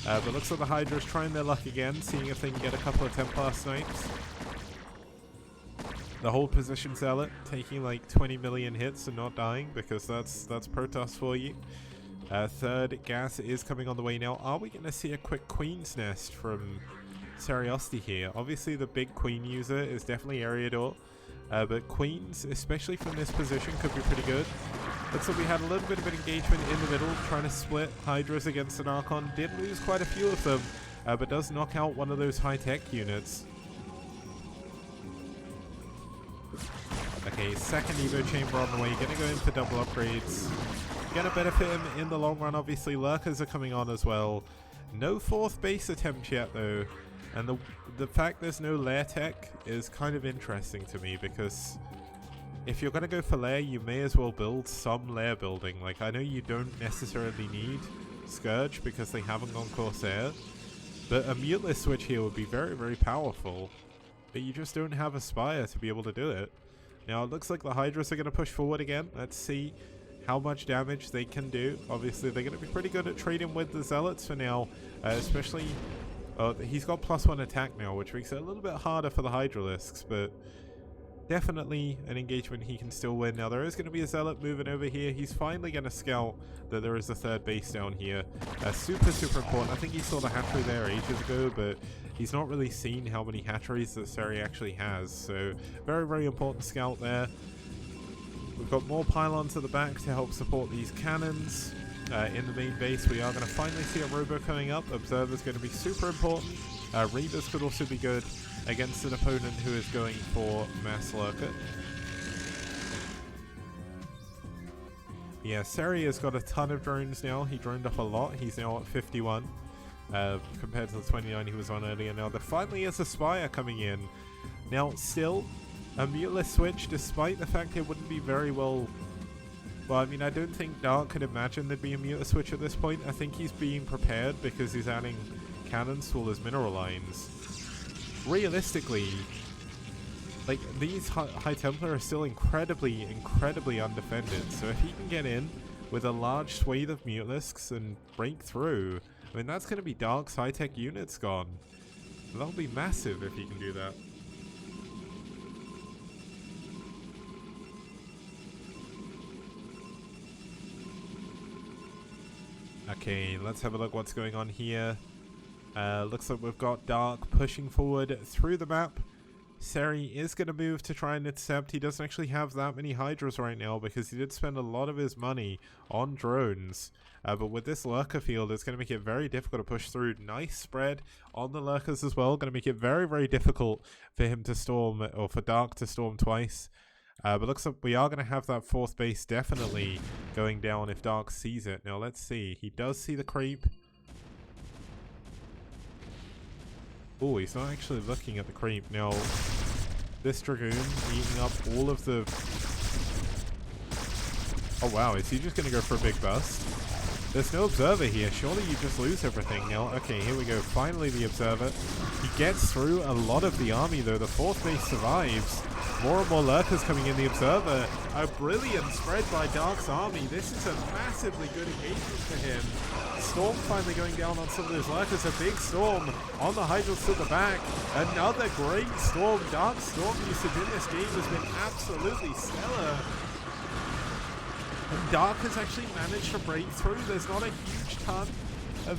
Speaker 1: But looks like the Hydra's trying their luck again, seeing if they can get a couple of Templar snipes. The hold position Zealot taking like 20 million hits and not dying, because that's Protoss for you. Third gas is coming on the way now. Are we going to see a quick Queen's Nest from Seriosity here. Obviously the big queen user is definitely Eriador, but queens, especially from this position, could be pretty good. Looks like we had a little bit of an engagement in the middle, trying to split Hydras against an Archon. Did lose quite a few of them, but does knock out one of those high-tech units. Okay, second Evo Chamber on the way, gonna go in for double upgrades. Gonna benefit him in the long run, obviously. Lurkers are coming on as well. No fourth base attempt yet though, and the fact there's no lair tech is kind of interesting to me, because if you're gonna go for lair, you may as well build some lair building. Like, I know you don't necessarily need Scourge because they haven't gone Corsair, but a muteless switch here would be very, very powerful, but you just don't have a Spire to be able to do it. Now it looks like the Hydras are going to push forward again. Let's see how much damage they can do. Obviously they're going to be pretty good at trading with the Zealots for now, especially he's got +1 attack now, which makes it a little bit harder for the Hydralisks, but definitely an engagement he can still win. Now there is going to be a Zealot moving over here. He's finally going to scout that there is a third base down here. Super, super important. I think he saw the hatchery there ages ago, but he's not really seen how many hatcheries that Seri actually has. So very, very important scout there. We've got more pylons at the back to help support these cannons. In the main base, we are going to finally see a Robo coming up. Observer's going to be super important. Reavers could also be good against an opponent who is going for Mass Lurker. Yeah, Seri has got a ton of drones now. He droned up a lot. He's now at 51 compared to the 29 he was on earlier. Now there finally is a Spire coming in. Now still a muteless switch, despite the fact it wouldn't be very well. Well, I mean, I don't think Dark could imagine there'd be a muteless switch at this point. I think he's being prepared because he's adding cannons to all his mineral lines. Realistically, like, these High Templar are still incredibly, incredibly undefended. So if he can get in with a large swathe of Mutalisks and break through, I mean, that's going to be Dark's high-tech units gone. That'll be massive if he can do that. Okay, let's have a look what's going on here. Looks like we've got Dark pushing forward through the map. Seri is going to move to try and intercept. He doesn't actually have that many Hydras right now because he did spend a lot of his money on drones. But with this Lurker field, it's going to make it very difficult to push through. Nice spread on the Lurkers as well. Going to make it very, very difficult for him to storm, or for Dark to storm twice. But looks like we are going to have that fourth base definitely going down if Dark sees it. Now let's see. He does see the creep. Oh, he's not actually looking at the creep. Now, this Dragoon eating up all of the... Oh wow, is he just going to go for a big bust? There's no Observer here. Surely you just lose everything. Now, okay, here we go. Finally the Observer. He gets through a lot of the army though. The fourth base survives. More and more Lurkers coming in. The Observer. A brilliant spread by Dark's army. This is a massively good engagement for him. Storm finally going down on some of those Lurkers. A big Storm on the Hydras to the back. Another great Storm. Dark's Storm usage in this game has been absolutely stellar. And Dark has actually managed to break through. There's not a huge ton of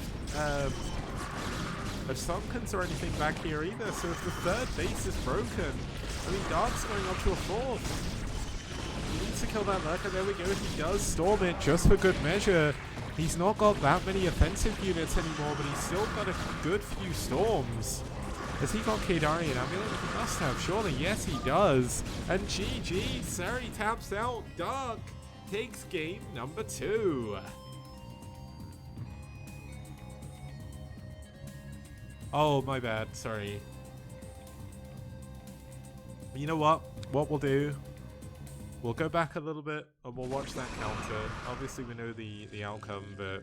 Speaker 1: Sunkens or anything back here either. So if the third base is broken, I mean, Dark's going up to a fourth. He needs to kill that Lurker. There we go. He does storm it just for good measure. He's not got that many offensive units anymore, but he's still got a good few storms. Has he got Kadarian Amulet? He must have, surely. Yes, he does. And GG, Seri taps out. Dark takes game number 2. Oh, my bad. Sorry. You know what? What we'll do, we'll go back a little bit and we'll watch that counter. Obviously, we know the outcome, but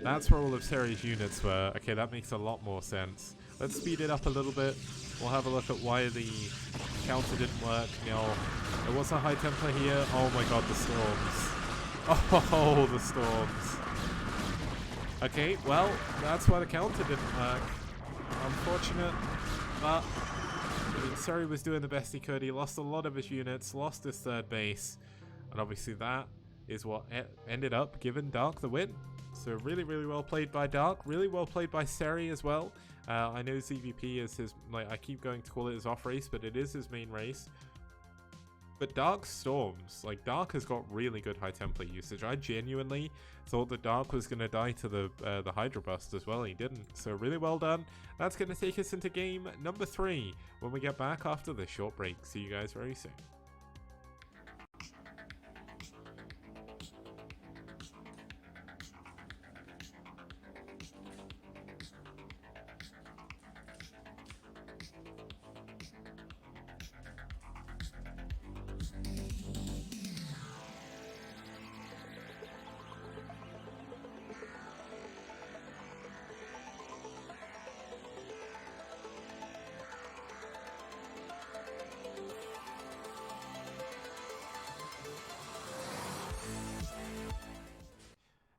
Speaker 1: that's where all of Seri's units were. Okay, that makes a lot more sense. Let's speed it up a little bit. We'll have a look at why the counter didn't work. Now, there was a High Templar here. Oh my god, the storms. Oh, the storms. Okay, well, that's why the counter didn't work. Unfortunate, but I mean, Seri was doing the best he could. He lost a lot of his units, lost his third base, and obviously that is what ended up giving Dark the win. So really, really well played by Dark. Really well played by Seri as well. I know ZVP is his, like, I keep going to call it his off race, but it is his main race. But Dark Storms, like, Dark has got really good high template usage. I genuinely thought that Dark was going to die to the Hydra Bust as well. He didn't. So really well done. That's going to take us into game number 3 when we get back after this short break. See you guys very soon.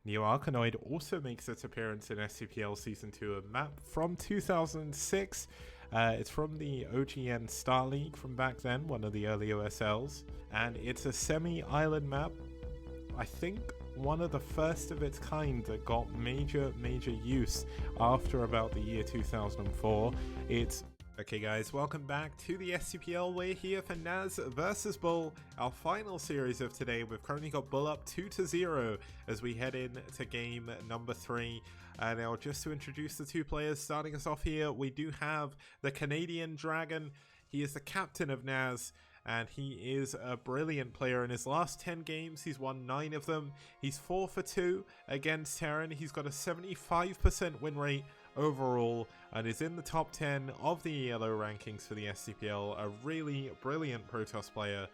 Speaker 1: Neo Arkanoid also makes its appearance in STPL Season 2, a map from 2006. It's from the OGN Star League from back then, one of the early OSLs. And it's a semi-island map. I think one of the first of its kind that got major use after about the year 2004. It's okay, guys, welcome back to the STPL. We're here for NaS versus BuLL, our final series of today. We've currently got BuLL up 2-0 as we head into game number 3. Now, just to introduce the two players, starting us off here, we do have the Canadian Dragon. He is the captain of NaS, and he is a brilliant player. In his last 10 games, he's won 9 of them. He's 4 for 2 against Terran. He's got a 75% win rate overall and is in the top 10 of the ELO rankings for the STPL. A really brilliant Protoss player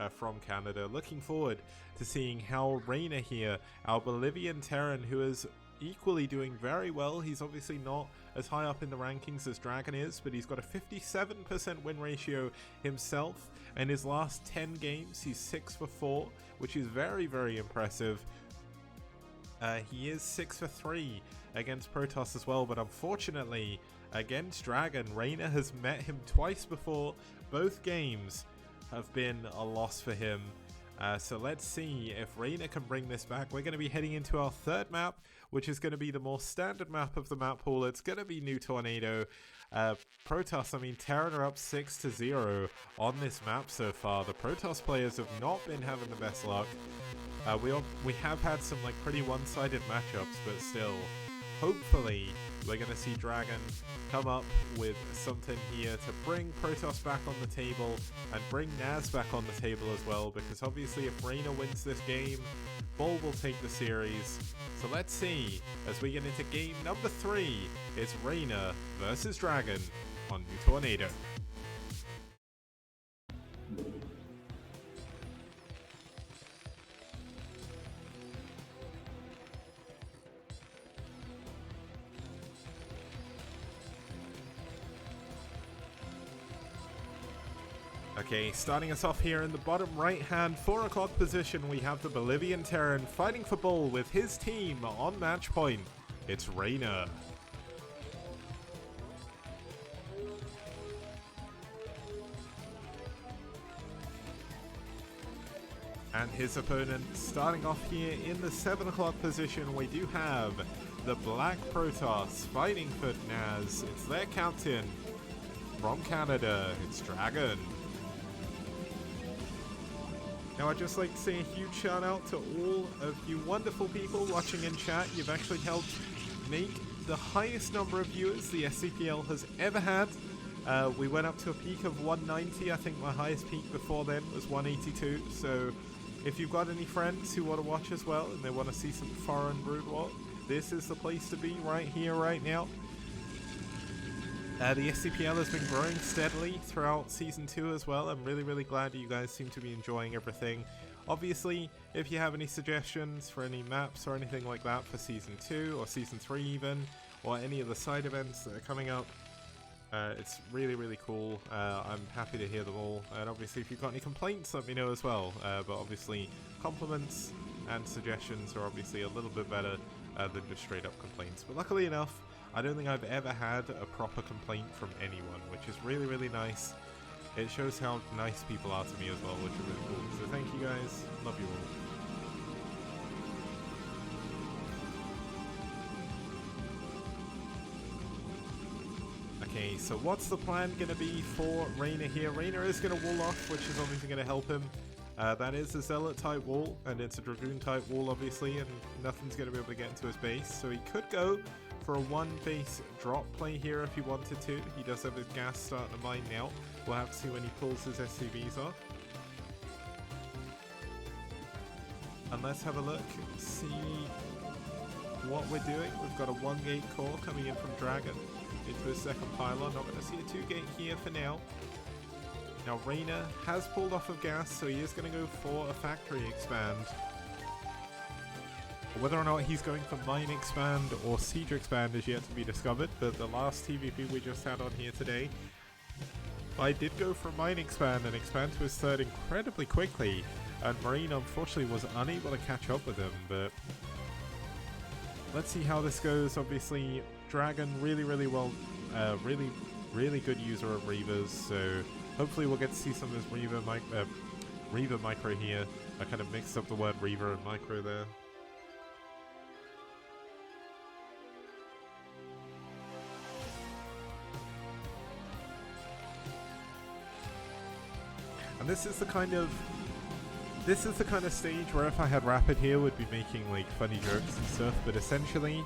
Speaker 1: from Canada. Looking forward to seeing how Reina here, our Bolivian Terran, who is equally doing very well. He's obviously not as high up in the rankings as Dragon is, but he's got a 57% win ratio himself. In his last 10 games, he's 6 for 4, which is very impressive. He is 6 for 3 against Protoss as well, but unfortunately against Dragon, Reina has met him twice before. Both games have been a loss for him. So let's see if Reina can bring this back. We're going to be heading into our third map, which is going to be the more standard map of the map pool. It's going to be New Tornado. Protoss, I mean, Terran are up 6-0 on this map so far. The Protoss players have not been having the best luck. We have had some like pretty one-sided matchups, but still, hopefully we're going to see Dragon come up with something here to bring Protoss back on the table and bring NaS back on the table as well, because obviously if Reina wins this game, BuLL will take the series. So let's see, as we get into game number 3, it's Reina versus Dragon on New Tornado. Okay, starting us off here in the bottom right hand 4 o'clock position, we have the Bolivian Terran fighting for BuLL with his team on match point. It's Reina. And his opponent, starting off here in the 7 o'clock position, we do have the Black Protoss fighting for NaS. It's their captain from Canada. It's Dragon. Now, I'd just like to say a huge shout out to all of you wonderful people watching in chat. You've actually helped make the highest number of viewers the STPL has ever had. We went up to a peak of 190. I think my highest peak before then was 182. So if you've got any friends who want to watch as well and they want to see some foreign Brood War, this is the place to be right here, right now. The STPL has been growing steadily throughout Season 2 as well. I'm really glad that you guys seem to be enjoying everything. Obviously, if you have any suggestions for any maps or anything like that for Season 2 or Season 3 even, or any of the side events that are coming up, it's really cool. I'm happy to hear them all. And obviously, if you've got any complaints, let me know as well. But obviously, compliments and suggestions are obviously a little bit better than just straight up complaints. But luckily enough, I don't think I've ever had a proper complaint from anyone, which is really nice. It shows how nice people are to me as well, which is really cool. So thank you guys. Love you all. Okay, so what's the plan going to be for Reyna here? Reyna is going to wall off, which is obviously going to help him. That is a Zealot type wall, and it's a Dragoon type wall obviously, and nothing's going to be able to get into his base. So he could go for a 1 base drop play here if he wanted to. He does have his gas starting to mine now. We'll have to see when he pulls his SCVs off. And let's have a look, see what we're doing. We've got a 1 gate core coming in from Dragon into his second pylon. Not going to see a 2 gate here for now. Now Reyna has pulled off of gas, so he is going to go for a factory expand. Whether or not he's going for mine expand or siege expand is yet to be discovered, but the last TVP we just had on here today, I did go for mine expand and expand to his third incredibly quickly, and Marine unfortunately was unable to catch up with him, but let's see how this goes. Obviously Dragon really well, really good user of Reavers, so hopefully we'll get to see some of his Reaver micro here. I kind of mixed up the word Reaver and micro there. And this is the kind of stage where if I had Rapid here, would be making like funny jokes and stuff, but essentially,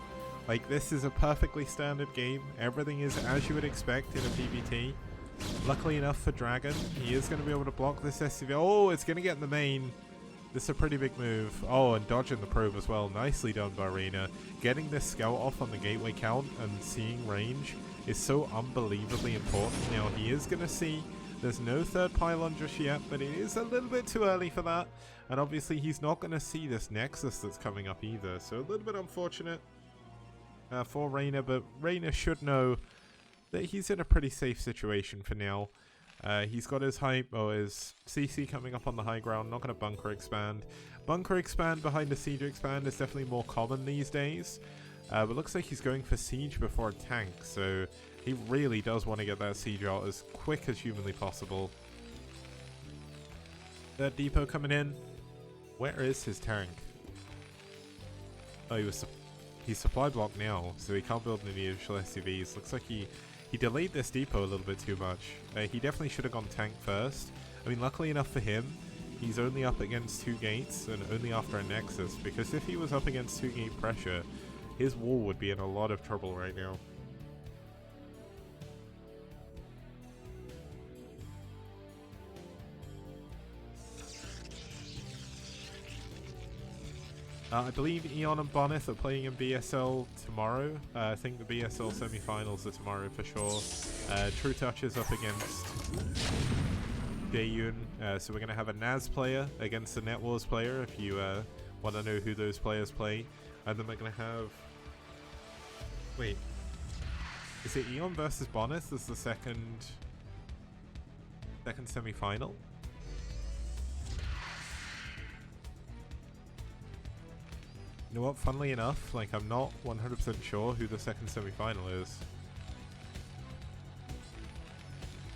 Speaker 1: like, this is a perfectly standard game. Everything is as you would expect in a PvT. Luckily enough for Dragon, he is going to be able to block this SCV. Oh, it's going to get in the main. This is a pretty big move. Oh, and dodging the probe as well. Nicely done by Reyna. Getting this scout off on the gateway count and seeing range is so unbelievably important. Now, he is going to see there's no third pylon just yet, but it is a little bit too early for that. And obviously, he's not going to see this Nexus that's coming up either. So a little bit unfortunate for Reyna, but Reyna should know that he's in a pretty safe situation for now. He's got his his CC coming up on the high ground, not going to bunker expand. Bunker expand behind a siege expand is definitely more common these days. But looks like he's going for siege before a tank, so he really does want to get that siege out as quick as humanly possible. That depot coming in. Where is his tank? Oh, he's supply blocked now, so he can't build any additional SCVs. Looks like he delayed this depot a little bit too much. He definitely should have gone tank first. I mean, luckily enough for him, he's only up against 2 gates and only after a Nexus, because if he was up against 2 gate pressure, his wall would be in a lot of trouble right now. I believe Eon and Boneth are playing in BSL tomorrow. I think the BSL semi-finals are tomorrow for sure. True Touch is up against Daeyun, so we're going to have a NaS player against a Net Wars player if you want to know who those players play. And then we're going to have... Wait. Is it Eon versus Boneth as the second semi-final? You know what, funnily enough, like, I'm not 100% sure who the second semi-final is.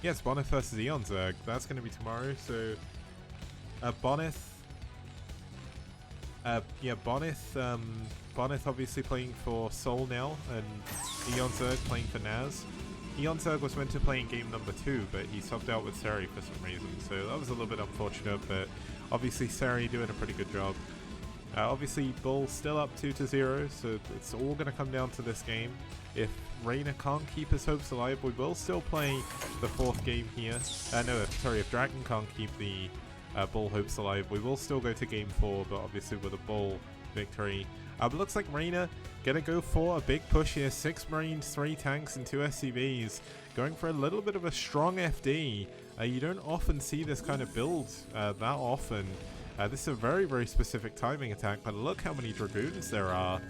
Speaker 1: Yes, Boneth versus Eon Zerg. That's going to be tomorrow, so... Boneth obviously playing for Seoul now, and Eon Zerg playing for NaS. Eon Zerg was meant to play in game number 2, but he subbed out with Seri for some reason, so that was a little bit unfortunate, but obviously Seri doing a pretty good job. Obviously, BuLL still up 2-0, so it's all going to come down to this game. If Reyna can't keep his hopes alive, we will still play the 4th game here. If Dragon can't keep the BuLL hopes alive, we will still go to game 4, but obviously with a BuLL victory. But looks like Reyna gonna go for a big push here. 6 Marines, 3 tanks, and 2 SCVs. Going for a little bit of a strong FD. You don't often see this kind of build that often. This is a very specific timing attack, but look how many Dragoons there are.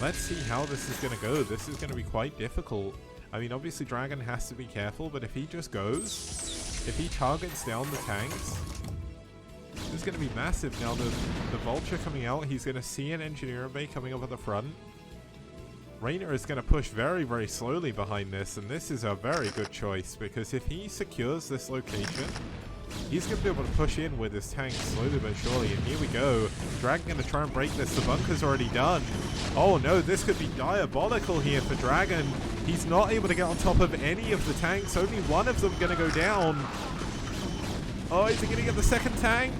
Speaker 1: Let's see how this is going to go. This is going to be quite difficult. I mean, obviously Dragon has to be careful, but if he just goes, if he targets down the tanks, this is going to be massive. Now the Vulture coming out, he's going to see an Engineer Bay coming up at the front. Reyna is going to push very slowly behind this, and this is a very good choice, because if he secures this location, He's going to be able to push in with his tank slowly but surely, and here we go. Dragon going to try and break this. The bunker's already done. Oh no, this could be diabolical here for Dragon. He's not able to get on top of any of the tanks. Only one of them going to go down. Oh, is he going to get the second tank?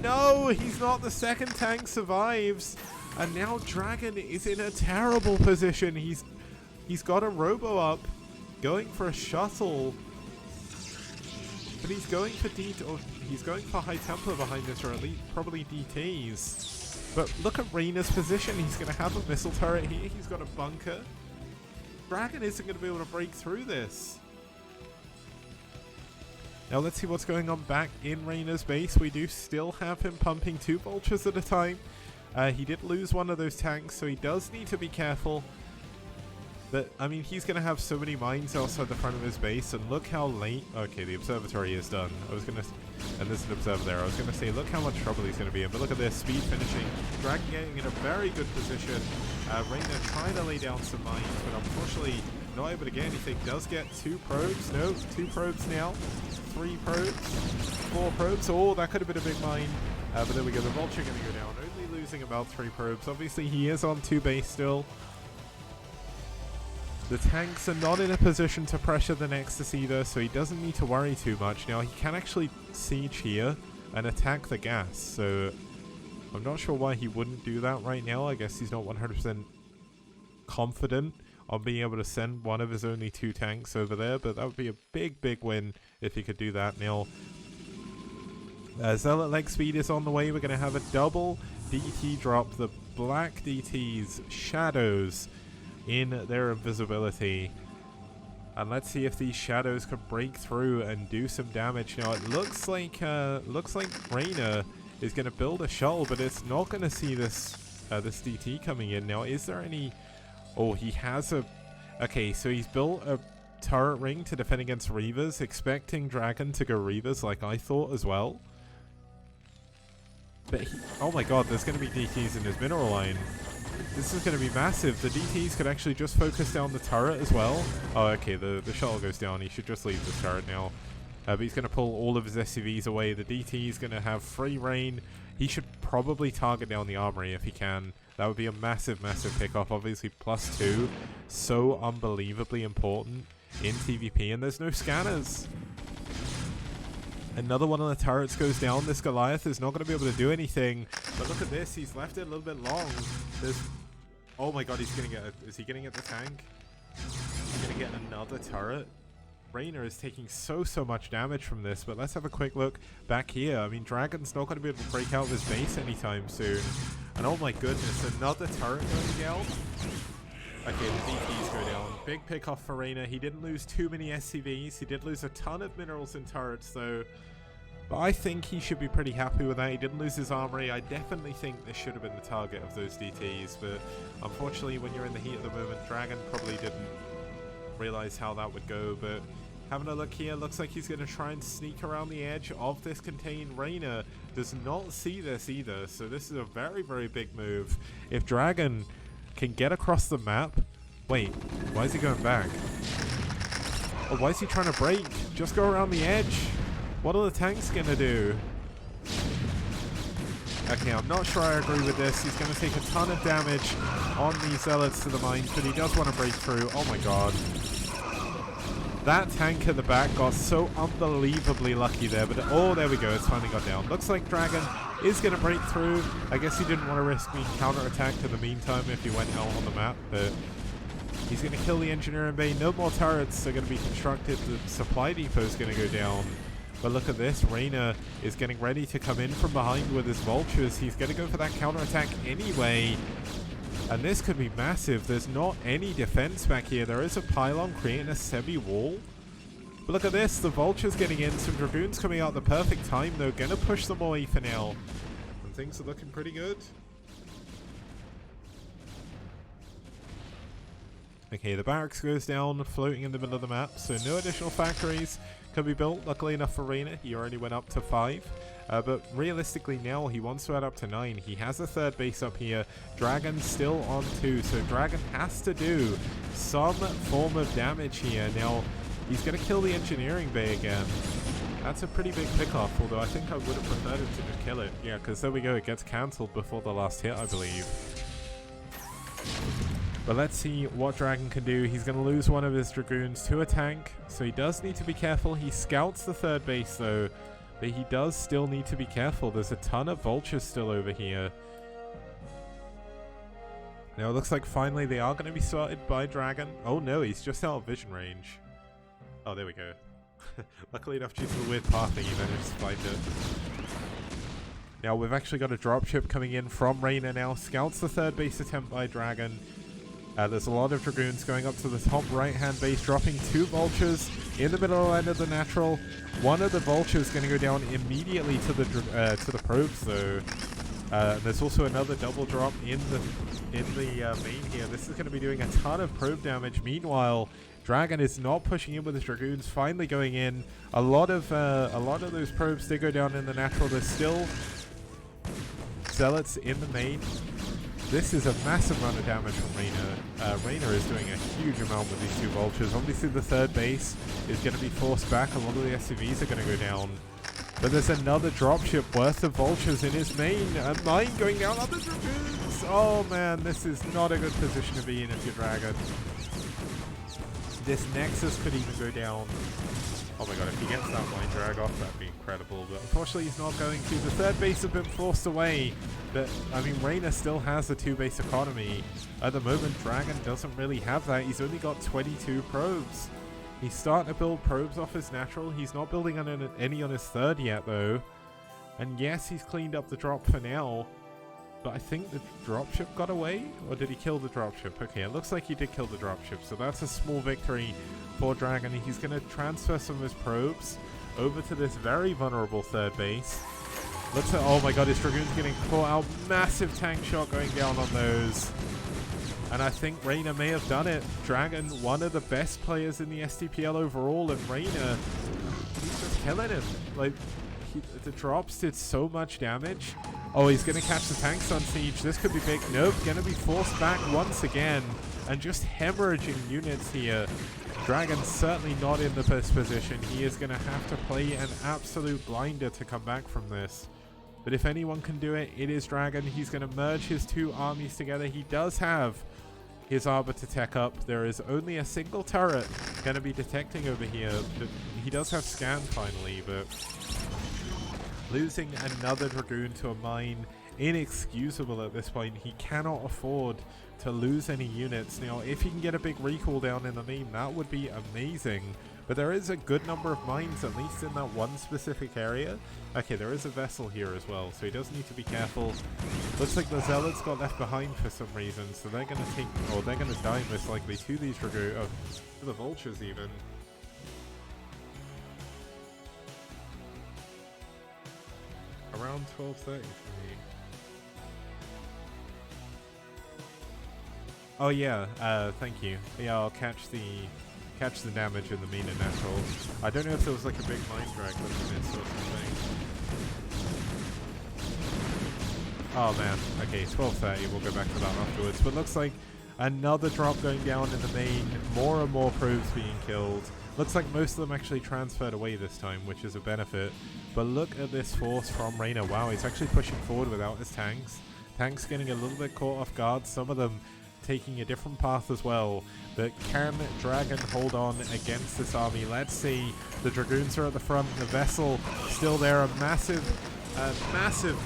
Speaker 1: No, he's not. The second tank survives. And now Dragon is in a terrible position. He's got a robo up, going for a shuttle. But he's going for he's going for high tempo behind this, or at least probably DTs. But look at Reyna's position. He's going to have a missile turret here. He's got a bunker. Dragon isn't going to be able to break through this. Now let's see what's going on back in Reyna's base. We do still have him pumping 2 vultures at a time. He did lose one of those tanks, so he does need to be careful. But, I mean, he's going to have so many mines outside the front of his base, and look how late... Okay, the observatory is done. I was going to... And there's an observer there. I was going to say, look how much trouble he's going to be in. But look at this, speed finishing. Dragon getting in a very good position. Reyna trying to lay down some mines, but unfortunately not able to get anything. Does get 2 probes. No, 2 probes now. 3 probes. 4 probes. Oh, that could have been a big mine. But there we go. The vulture going to go down. Only losing about 3 probes. Obviously, he is on 2 base still. The tanks are not in a position to pressure the Nexus either, so he doesn't need to worry too much. Now, he can actually siege here and attack the gas, so I'm not sure why he wouldn't do that right now. I guess he's not 100% confident on being able to send one of his only 2 tanks over there, but that would be a big, big win if he could do that. Now, Zealot leg speed is on the way. We're going to have a double DT drop. The black DTs, shadows, in their invisibility, and let's see if these shadows can break through and do some damage. Now it looks like Reyna is going to build a shuttle, but it's not going to see this this DT coming in. Now is there any... Oh, he has a... Okay, so he's built a turret ring to defend against Reavers, expecting Dragon to go Reavers like I thought as well. But oh my god, there's going to be DTs in his mineral line. This is going to be massive. The DTs could actually just focus down the turret as well. Oh, okay, the shuttle goes down. He should just leave the turret now. But he's going to pull all of his SCVs away. The DT is going to have free reign. He should probably target down the armory if he can. That would be a massive, massive pickoff. Obviously, +2. So unbelievably important in TVP. And there's no scanners. Another one of the turrets goes down. This Goliath is not going to be able to do anything. But look at this. He's left it a little bit long. There's... Oh my god, he's going to get... Is he going to get the tank? He's going to get another turret. Reyna is taking so much damage from this. But let's have a quick look back here. I mean, Dragon's not going to be able to break out of his base anytime soon. And oh my goodness, another turret going down. Okay, the DPs go down. Big pick off for Reyna. He didn't lose too many SCVs. He did lose a ton of minerals and turrets though. But I think he should be pretty happy with that. He didn't lose his armory. I definitely think this should have been the target of those DTs. But unfortunately, when you're in the heat of the moment, Dragon probably didn't realize how that would go. But having a look here, looks like he's going to try and sneak around the edge of this contained. Reyna does not see this either. So this is a very, very big move. If Dragon can get across the map... Wait, why is he going back? Oh, why is he trying to break? Just go around the edge. What are the tanks going to do? Okay, I'm not sure I agree with this. He's going to take a ton of damage on these zealots to the mines, but he does want to break through. Oh my god. That tank at the back got so unbelievably lucky there, but oh, there we go. It's finally got down. Looks like Dragon is going to break through. I guess he didn't want to risk being counterattacked in the meantime if he went out on the map, but he's going to kill the engineering bay. No more turrets are going to be constructed. The supply depot is going to go down. But look at this. Reyna is getting ready to come in from behind with his vultures. He's going to go for that counterattack anyway. And this could be massive. There's not any defense back here. There is a pylon creating a semi-wall. But look at this. The vulture's getting in. Some dragoons coming out at the perfect time, though. Going to push them away for now. And things are looking pretty good. Okay, the barracks goes down, floating in the middle of the map. So no additional factories can be built. Luckily enough for Reyna, he already went up to 5. But realistically now, he wants to add up to 9. He has a third base up here. Dragon's still on 2. So Dragon has to do some form of damage here. Now, he's going to kill the engineering bay again. That's a pretty big pickoff, although I think I would have preferred him to just kill it. Yeah, because there we go, it gets cancelled before the last hit, I believe. But let's see what Dragon can do. He's going to lose one of his Dragoons to a tank, so he does need to be careful. He scouts the third base though, but he does still need to be careful. There's a ton of vultures still over here. Now it looks like finally they are going to be spotted by Dragon. Oh no, he's just out of vision range. Oh, there we go. Luckily enough, due to the weird pathing, he managed to find it. Now we've actually got a dropship coming in from Reyna now. Scouts the third base attempt by Dragon. There's a lot of Dragoons going up to the top right-hand base, dropping 2 vultures in the middle end of the natural. One of the vultures going to go down immediately to the probes, though. There's also another double drop in the main here. This is going to be doing a ton of probe damage. Meanwhile, Dragon is not pushing in with his Dragoons, finally going in. A lot of those probes did go down in the natural. There's still Zealots in the main. This is a massive amount of damage from Reyna. Reyna is doing a huge amount with these 2 vultures. Obviously the third base is going to be forced back. A lot of the SCVs are going to go down. But there's another dropship worth of vultures in his main. A mine going down on the Dragoons. Oh man, this is not a good position to be in if you're Dragon. This Nexus could even go down. Oh my god, if he gets that mine drag off, that'd be incredible. But unfortunately he's not going to. The third base has been forced away. But, I mean, Reyna still has a 2-base economy. At the moment, Dragon doesn't really have that. He's only got 22 probes. He's starting to build probes off his natural. He's not building on any on his third yet, though. And yes, he's cleaned up the drop for now. But I think the dropship got away? Or did he kill the dropship? Okay, it looks like he did kill the dropship. So that's a small victory for Dragon. He's going to transfer some of his probes over to this very vulnerable third base. Looks like, oh my god, his Dragoon's getting caught out. Massive tank shot going down on those. And I think Reyna may have done it. Dragon, one of the best players in the STPL overall, and Reyna, he's just killing him. Like, the drops did so much damage. Oh, he's going to catch the tanks on siege. This could be big. Nope, going to be forced back once again. And just hemorrhaging units here. Dragon's certainly not in the best position. He is going to have to play an absolute blinder to come back from this. But if anyone can do it, it is Dragon. He's going to merge his 2 armies together. He does have his Arbiter tech up. There is only a single turret going to be detecting over here. He does have scan finally, but losing another Dragoon to a mine, inexcusable at this point. He cannot afford to lose any units. Now, if he can get a big recall down in the main, that would be amazing. But there is a good number of mines, at least in that one specific area. Okay, there is a vessel here as well, so he does need to be careful. Looks like the Zealots got left behind for some reason, so they're going to take, or they're going to die most likely to these Dragoon, to the Vultures even. Around 12:30 for me. Oh yeah, thank you. Yeah, I'll catch the damage in the main and natural. I don't know if there was like a big mind drag with it or something. Oh man, okay, 12:30, we'll go back to that afterwards. But looks like another drop going down in the main, more and more probes being killed. Looks like most of them actually transferred away this time, which is a benefit. But look at this force from Reyna. Wow, he's actually pushing forward without his tanks. Tanks getting a little bit caught off guard, some of them taking a different path as well. But can Dragon hold on against this army? Let's see. The Dragoons are at the front, the vessel still there. A massive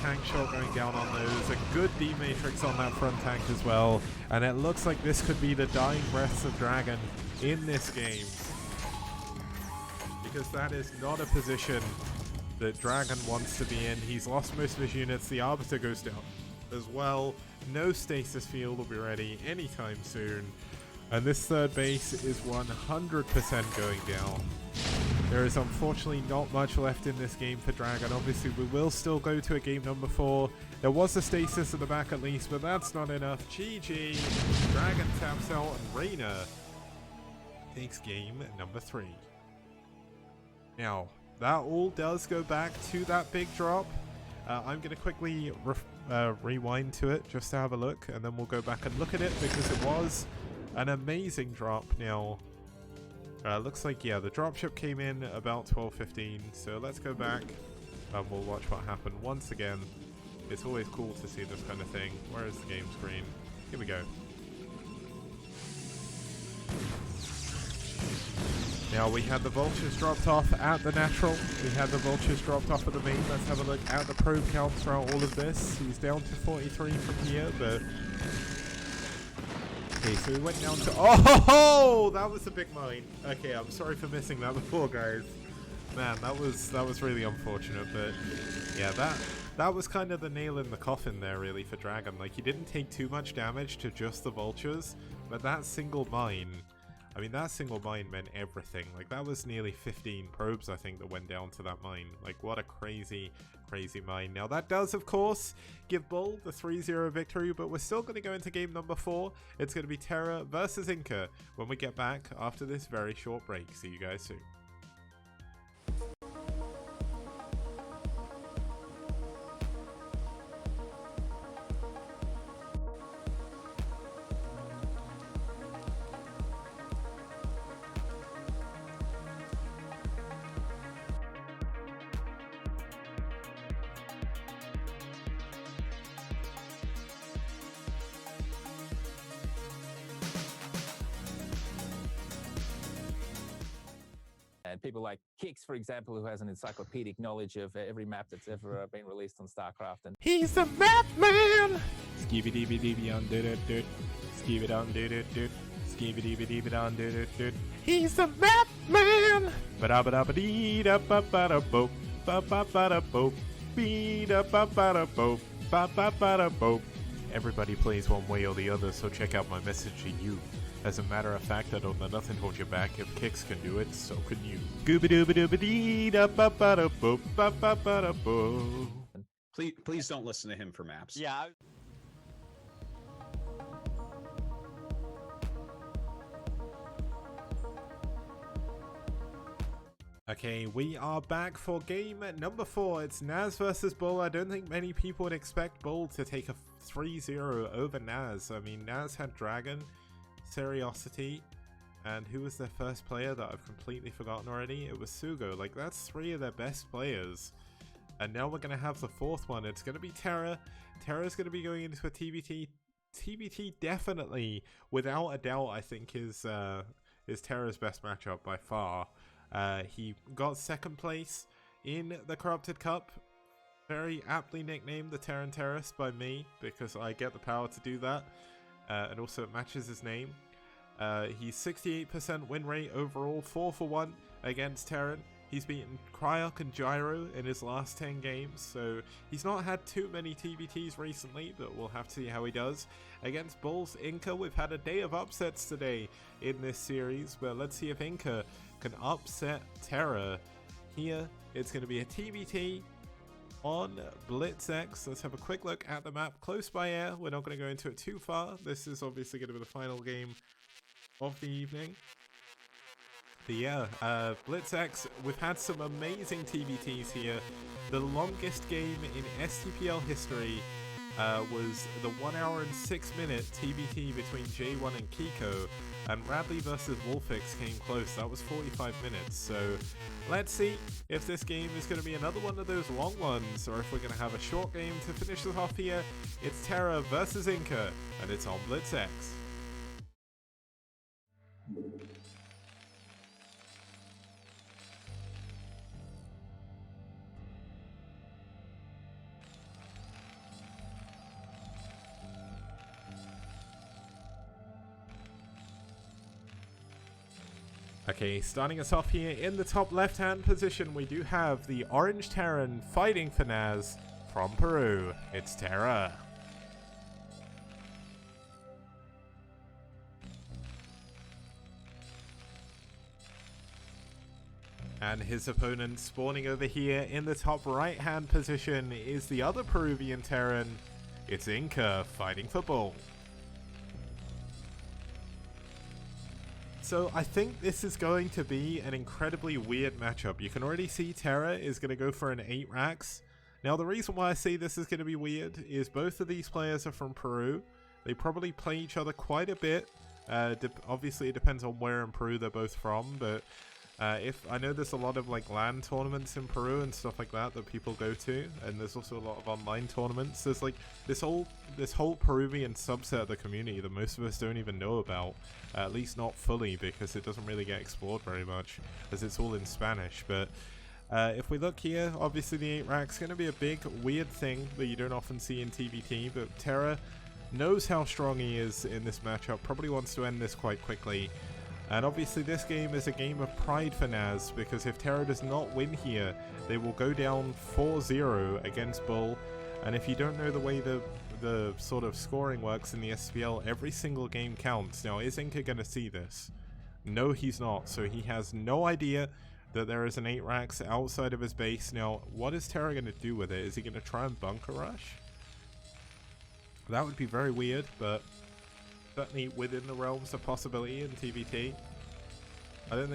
Speaker 1: tank shot going down on those. A good D-matrix on that front tank as well. And it looks like this could be the dying breaths of Dragon in this game. Because that is not a position that Dragon wants to be in. He's lost most of his units. The Arbiter goes down as well. No stasis field will be ready anytime soon. And this third base is 100% going down. There is unfortunately not much left in this game for Dragon. Obviously, we will still go to a game number 4. There was a stasis at the back at least, but that's not enough. GG. Dragon taps out and Reyna takes game number 3. Now, that all does go back to that big drop. I'm going to quickly rewind to it just to have a look, and then we'll go back and look at it because it was an amazing drop. Now, Looks like, yeah, the dropship came in about 12:15, so let's go back and we'll watch what happened once again. It's always cool to see this kind of thing. Where is the game screen? Here we go. Now we had the vultures dropped off at the natural. We had the vultures dropped off at the main. Let's have a look at the probe count throughout all of this. He's down to 43 from here, but... Okay, so we went down to... Oh, that was a big mine. Okay, I'm sorry for missing that before, guys. Man, that was really unfortunate, but yeah, that was kind of the nail in the coffin there, really, for Dragon. Like, he didn't take too much damage to just the vultures, but that single mine... I mean, that single mine meant everything. Like, that was nearly 15 probes, I think, that went down to that mine. Like, what a crazy, crazy mine. Now, that does, of course, give BuLL the 3-0 victory, but we're still going to go into game number 4. It's going to be Terra versus Inca when we get back after this very short break. See you guys soon.
Speaker 3: And people like Kix, for example, who has an encyclopedic knowledge of every map that's ever been released on StarCraft. And
Speaker 1: he's a map man! Skibidi-bidi-bidi-on-do-do-do. Skibidi-on-do-do-do. Skibidi-bidi-bidi-on-do-do-do. He's a map man! Ba-da-ba-da-ba-dee-da-ba-ba-da-bo. Ba-ba-ba-da-bo. Bee-da-ba-ba-da-bo. Ba-ba-ba-da-bo. Everybody plays one way or the other, so check out my message to you. As a matter of fact, I don't let nothing hold you back. If Kix can do it, so can you. Gooba-dooba-dooba-dee-da-ba-ba-da-bo. Ba-ba-ba-da-bo.
Speaker 4: Please don't listen to him for maps.
Speaker 5: Yeah.
Speaker 1: Okay, we are back for game number 4. It's NaS versus BuLL. I don't think many people would expect BuLL to take a 3-0 over NaS. I mean, NaS had Dragon, Seriosity, and who was their first player that I've completely forgotten already? It was Sugo. Like, that's 3 of their best players. And now we're going to have the 4th one. It's going to be Terra. Terra's going to be going into a TBT. TBT definitely, without a doubt, I think is Terra's best matchup by far. He got 2nd place in the Corrupted Cup. Very aptly nicknamed the Terran Terrorist by me, because I get the power to do that. And also it matches his name. He's 68% win rate overall, 4 for 1 against Terran. He's beaten Cryok and Gyro in his last 10 games, so he's not had too many TBTs recently, but we'll have to see how he does. Against BuLL's Inca, we've had a day of upsets today in this series, but let's see if Inca can upset Terra. Here, it's going to be a TBT on BlitzX. Let's have a quick look at the map close by air. We're not going to go into it too far. This is obviously going to be the final game of the evening. But yeah, BlitzX, we've had some amazing TBTs here. The longest game in STPL history was the 1 hour and 6 minute TBT between J1 and Kiko, and Radley versus Wolfix came close. That was 45 minutes. So let's see if this game is going to be another one of those long ones, or if we're going to have a short game to finish this off here. It's Terra versus Inca, and it's on BlitzX. Okay, starting us off here in the top left-hand position, we do have the Orange Terran fighting for NaS from Peru. It's Terra. And his opponent spawning over here in the top right-hand position is the other Peruvian Terran. It's Inca fighting for BuLL. So I think this is going to be an incredibly weird matchup. You can already see Terra is going to go for an 8 racks. Now the reason why I say this is going to be weird is both of these players are from Peru. They probably play each other quite a bit. Obviously, it depends on where in Peru they're both from, but if I know there's a lot of like LAN tournaments in Peru and stuff like that people go to, and there's also a lot of online tournaments. There's like this whole Peruvian subset of the community that most of us don't even know about, at least not fully, because it doesn't really get explored very much, as it's all in Spanish. But if we look here, obviously the 8-rack's going to be a big weird thing that you don't often see in TVT, but Terra knows how strong he is in this matchup, probably wants to end this quite quickly. And obviously this game is a game of pride for NaS, because if Terra does not win here, they will go down 4-0 against BuLL. And if you don't know the way the sort of scoring works in the STPL, every single game counts. Now, is Inca going to see this? No, he's not. So he has no idea that there is an 8-racks outside of his base. Now, what is Terra going to do with it? Is he going to try and bunker rush? That would be very weird, but certainly within the realms of possibility in TVT. I don't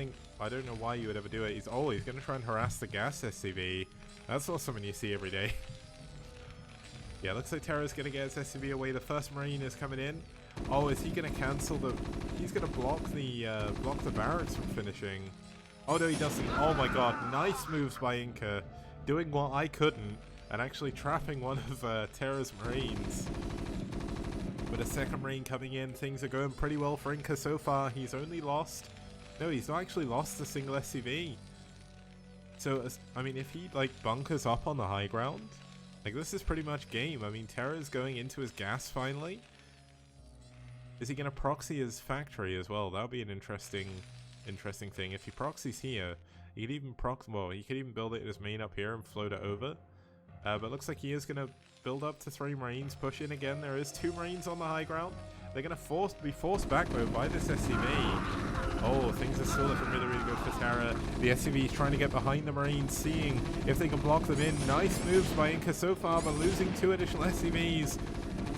Speaker 1: know why you would ever do it. He's going to try and harass the gas SCV. That's not something you see every day. Yeah, looks like Terra's going to get his SCV away. The first Marine is coming in. Oh, is he going to cancel the... He's going to block the barracks from finishing. Oh, no, he doesn't. Oh, my God. Nice moves by Inca. Doing what I couldn't, and actually trapping one of Terra's Marines. With a second Marine coming in, things are going pretty well for Inca so far. He's only lost... No, he's not actually lost a single SCV. So, I mean, if he, like, bunkers up on the high ground, like, this is pretty much game. I mean, Terra's going into his gas finally. Is he going to proxy his factory as well? That would be an interesting thing. If he proxies here, he could even he could even build it in his main up here and float it over. But it looks like he is going to build up to 3 Marines, push in again. There is 2 Marines on the high ground. They're going to be forced back, though, by this SCV. Oh, things are still looking really, really good for Terra. The SCV is trying to get behind the Marines, seeing if they can block them in. Nice moves by Inca so far, but losing 2 additional SCVs.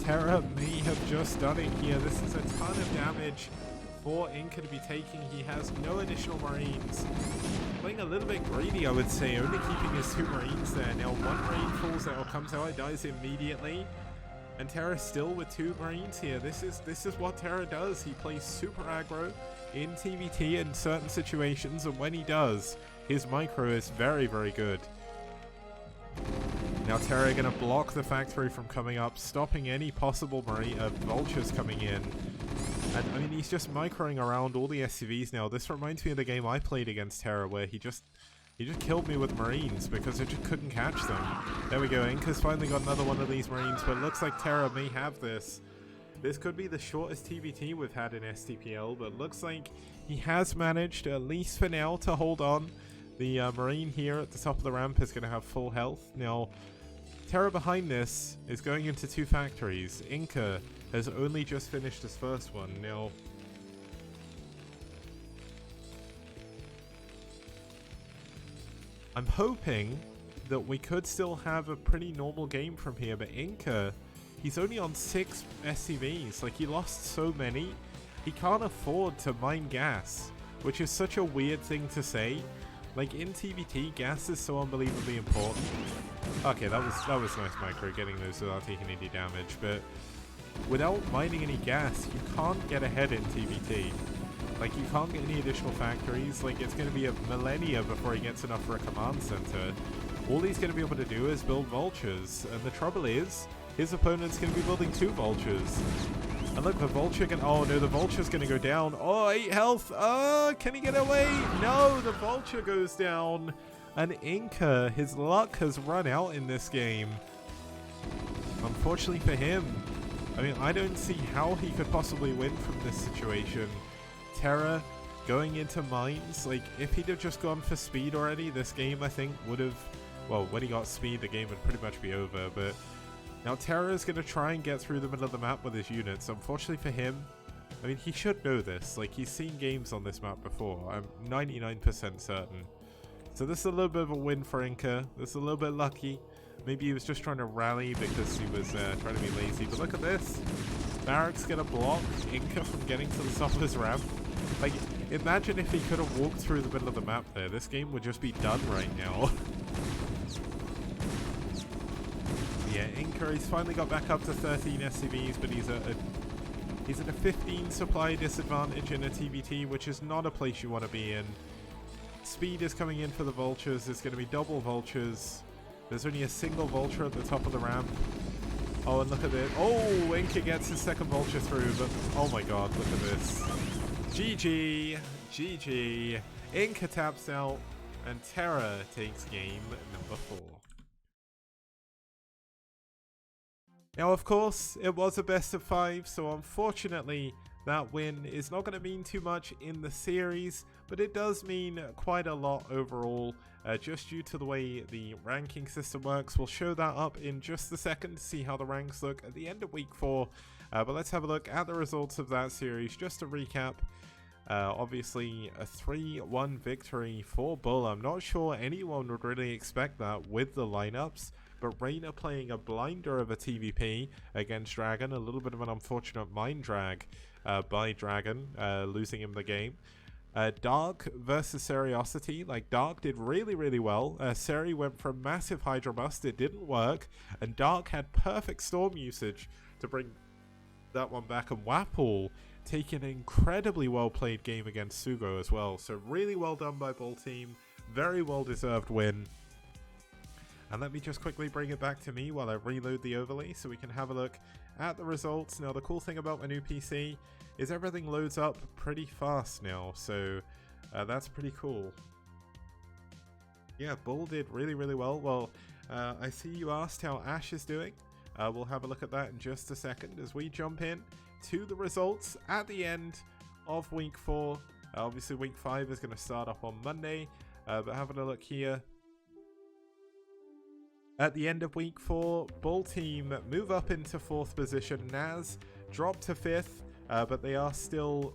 Speaker 1: Terra may have just done it here. This is a ton of damage for Inca to be taking. He has no additional Marines. Playing a little bit greedy, I would say, only keeping his 2 Marines there. Now, 1 Marine falls out, comes out, dies immediately. And Terra still with 2 Marines here. This is what Terra does. He plays super aggro in TVT in certain situations, and when he does, his micro is very, very good. Now Terra going to block the factory from coming up, stopping any possible vultures coming in. And I mean, he's just microing around all the SCVs now. This reminds me of the game I played against Terra, where he just killed me with Marines because I just couldn't catch them. There we go. Inca's finally got another one of these Marines, but it looks like Terra may have this. This could be the shortest TVT we've had in STPL, but looks like he has managed, at least for now, to hold on. The Marine here at the top of the ramp is going to have full health. Now, Terra behind this is going into 2 factories. Inca has only just finished his first one. Now, I'm hoping that we could still have a pretty normal game from here, but Inca, he's only on 6 SCVs. Like, he lost so many, he can't afford to mine gas, which is such a weird thing to say. Like, in TVT, gas is so unbelievably important. Okay, that was nice micro, getting those without taking any damage, but without mining any gas, you can't get ahead in TVT. Like, you can't get any additional factories. Like, it's going to be a millennia before he gets enough for a command center. All he's going to be able to do is build vultures, and the trouble is, his opponent's going to be building 2 vultures. And look, the vulture can... Oh, no, the vulture's going to go down. Oh, 8 health. Oh, can he get away? No, the vulture goes down. And Inca, his luck has run out in this game. Unfortunately for him. I mean, I don't see how he could possibly win from this situation. Terra going into mines, like, if he'd have just gone for speed already, this game, I think, would have... Well, when he got speed, the game would pretty much be over, but... Now Terra is going to try and get through the middle of the map with his units. Unfortunately for him, I mean, he should know this. Like, he's seen games on this map before. I'm 99% certain. So this is a little bit of a win for Inca. This is a little bit lucky. Maybe he was just trying to rally because he was trying to be lazy. But look at this. Barracks going to block Inca from getting to the top of his ramp. Like, imagine if he could have walked through the middle of the map there. This game would just be done right now. Yeah, Inca, he's finally got back up to 13 SCVs, but he's He's at a 15 supply disadvantage in a TBT, which is not a place you want to be in. Speed is coming in for the vultures. There's going to be double vultures. There's only a single vulture at the top of the ramp. Oh, and look at this. Oh, Inca gets his second vulture through, but oh my god, look at this. GG. GG. Inca taps out, and Terra takes game number 4. Now, of course, it was a best of 5, so unfortunately, that win is not going to mean too much in the series, but it does mean quite a lot overall, just due to the way the ranking system works. We'll show that up in just a second to see how the ranks look at the end of week 4, but let's have a look at the results of that series. Just to recap, obviously a 3-1 victory for BuLL. I'm not sure anyone would really expect that with the lineups, but Reina playing a blinder of a TVP against Dragon, a little bit of an unfortunate mind drag by Dragon, losing him the game. Dark versus Seriosity, like Dark did really well. Seri went for a massive Hydra Bust, it didn't work, and Dark had perfect Storm usage to bring that one back, and Wapol taking an incredibly well played game against Sugo as well. So really well done by BuLL team, very well deserved win. And let me just quickly bring it back to me while I reload the overlay so we can have a look at the results. Now, the cool thing about my new PC is everything loads up pretty fast now, so that's pretty cool. Yeah, BuLL did really well. Well, I see you asked how Ash is doing. We'll have a look at that in just a second as we jump in to the results at the end of week 4. Obviously, week 5 is going to start up on Monday, but having a look here. At the end of week 4, BuLL team move up into 4th position. NaS drop to 5th, but they are still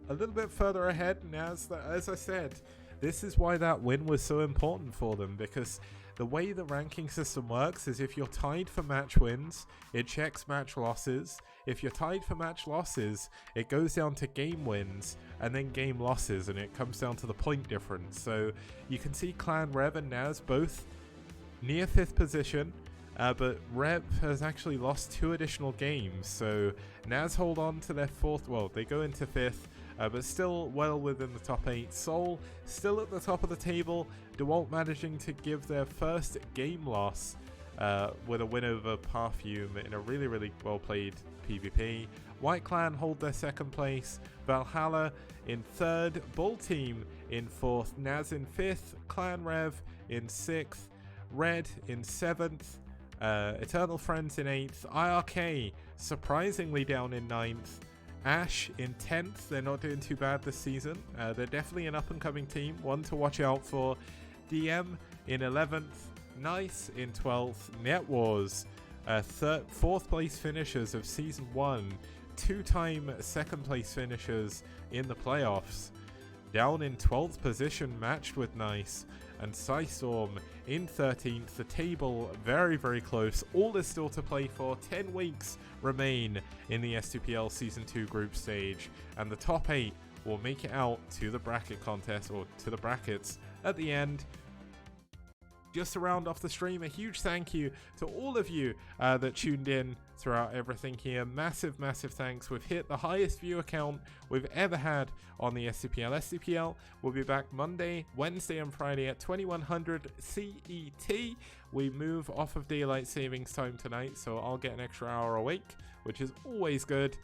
Speaker 1: a little bit further ahead. NaS, as I said, this is why that win was so important for them, because the way the ranking system works is if you're tied for match wins, it checks match losses. If you're tied for match losses, it goes down to game wins and then game losses, and it comes down to the point difference. So you can see Clan Rev and NaS both near 5th position, but Rev has actually lost 2 additional games, so NaS hold on to their 4th, well, they go into 5th, but still well within the top 8. Seoul still at the top of the table, DeWalt managing to give their first game loss with a win over Perfume in a really well played PvP. White Clan hold their 2nd place, Valhalla in 3rd, BuLL team in 4th, NaS in 5th, Clan Rev in 6th, Red in 7th, Eternal Friends in 8th, IRK surprisingly down in 9th, Ash in 10th. They're not doing too bad this season. They're definitely an up-and-coming team, one to watch out for. DM in 11th, Nice in 12th, NetWars 4th place finishers of Season 1, 2-time 2nd place finishers in the playoffs. Down in 12th position, matched with Nice, and Psystorm in 13th. The table very close. All is still to play for. 10 weeks remain in the STPL Season 2 group stage, and the top 8 will make it out to the bracket contest, or to the brackets at the end. Just to round off the stream, a huge thank you to all of you that tuned in throughout everything here. Massive thanks. We've hit the highest viewer count we've ever had on the STPL. STPL will be back Monday, Wednesday, and Friday at 2100 CET. We move off of daylight savings time tonight, so I'll get an extra hour awake, which is always good.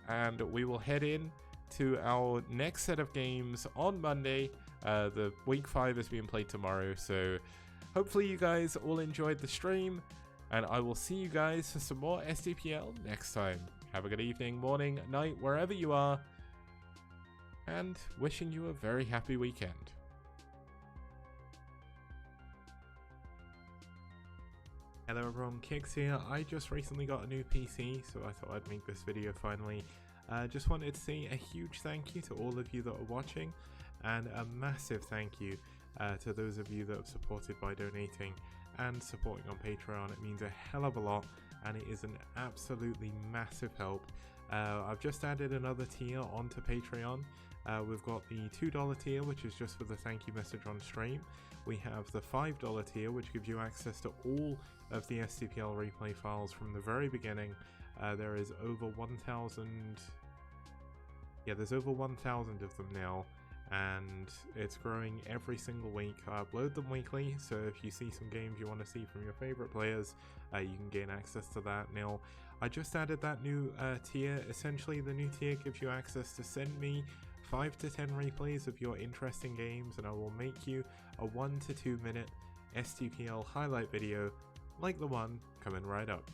Speaker 1: And we will head in to our next set of games on Monday. The week 5 is being played tomorrow, so hopefully you guys all enjoyed the stream, and I will see you guys for some more STPL next time. Have a good evening, morning, night, wherever you are, and wishing you a very happy weekend. Hello everyone, Kicks here. I just recently got a new PC, so I thought I'd make this video finally. Just wanted to say a huge thank you to all of you that are watching, and a massive thank you to those of you that have supported by donating and supporting on Patreon. It means a hell of a lot, and it is an absolutely massive help. I've just added another tier onto Patreon, We've got the $2 tier, which is just for the thank you message on stream. We have the $5 tier, which gives you access to all of the STPL replay files from the very beginning. There is over 1,000... Yeah, there's over 1,000 of them now, and it's growing every single week. I upload them weekly, so if you see some games you want to see from your favorite players, you can gain access to that. Now, I just added that new tier. Essentially, the new tier gives you access to send me 5 to 10 replays of your interesting games, and I will make you a 1 to 2 minute STPL highlight video like the one coming right up.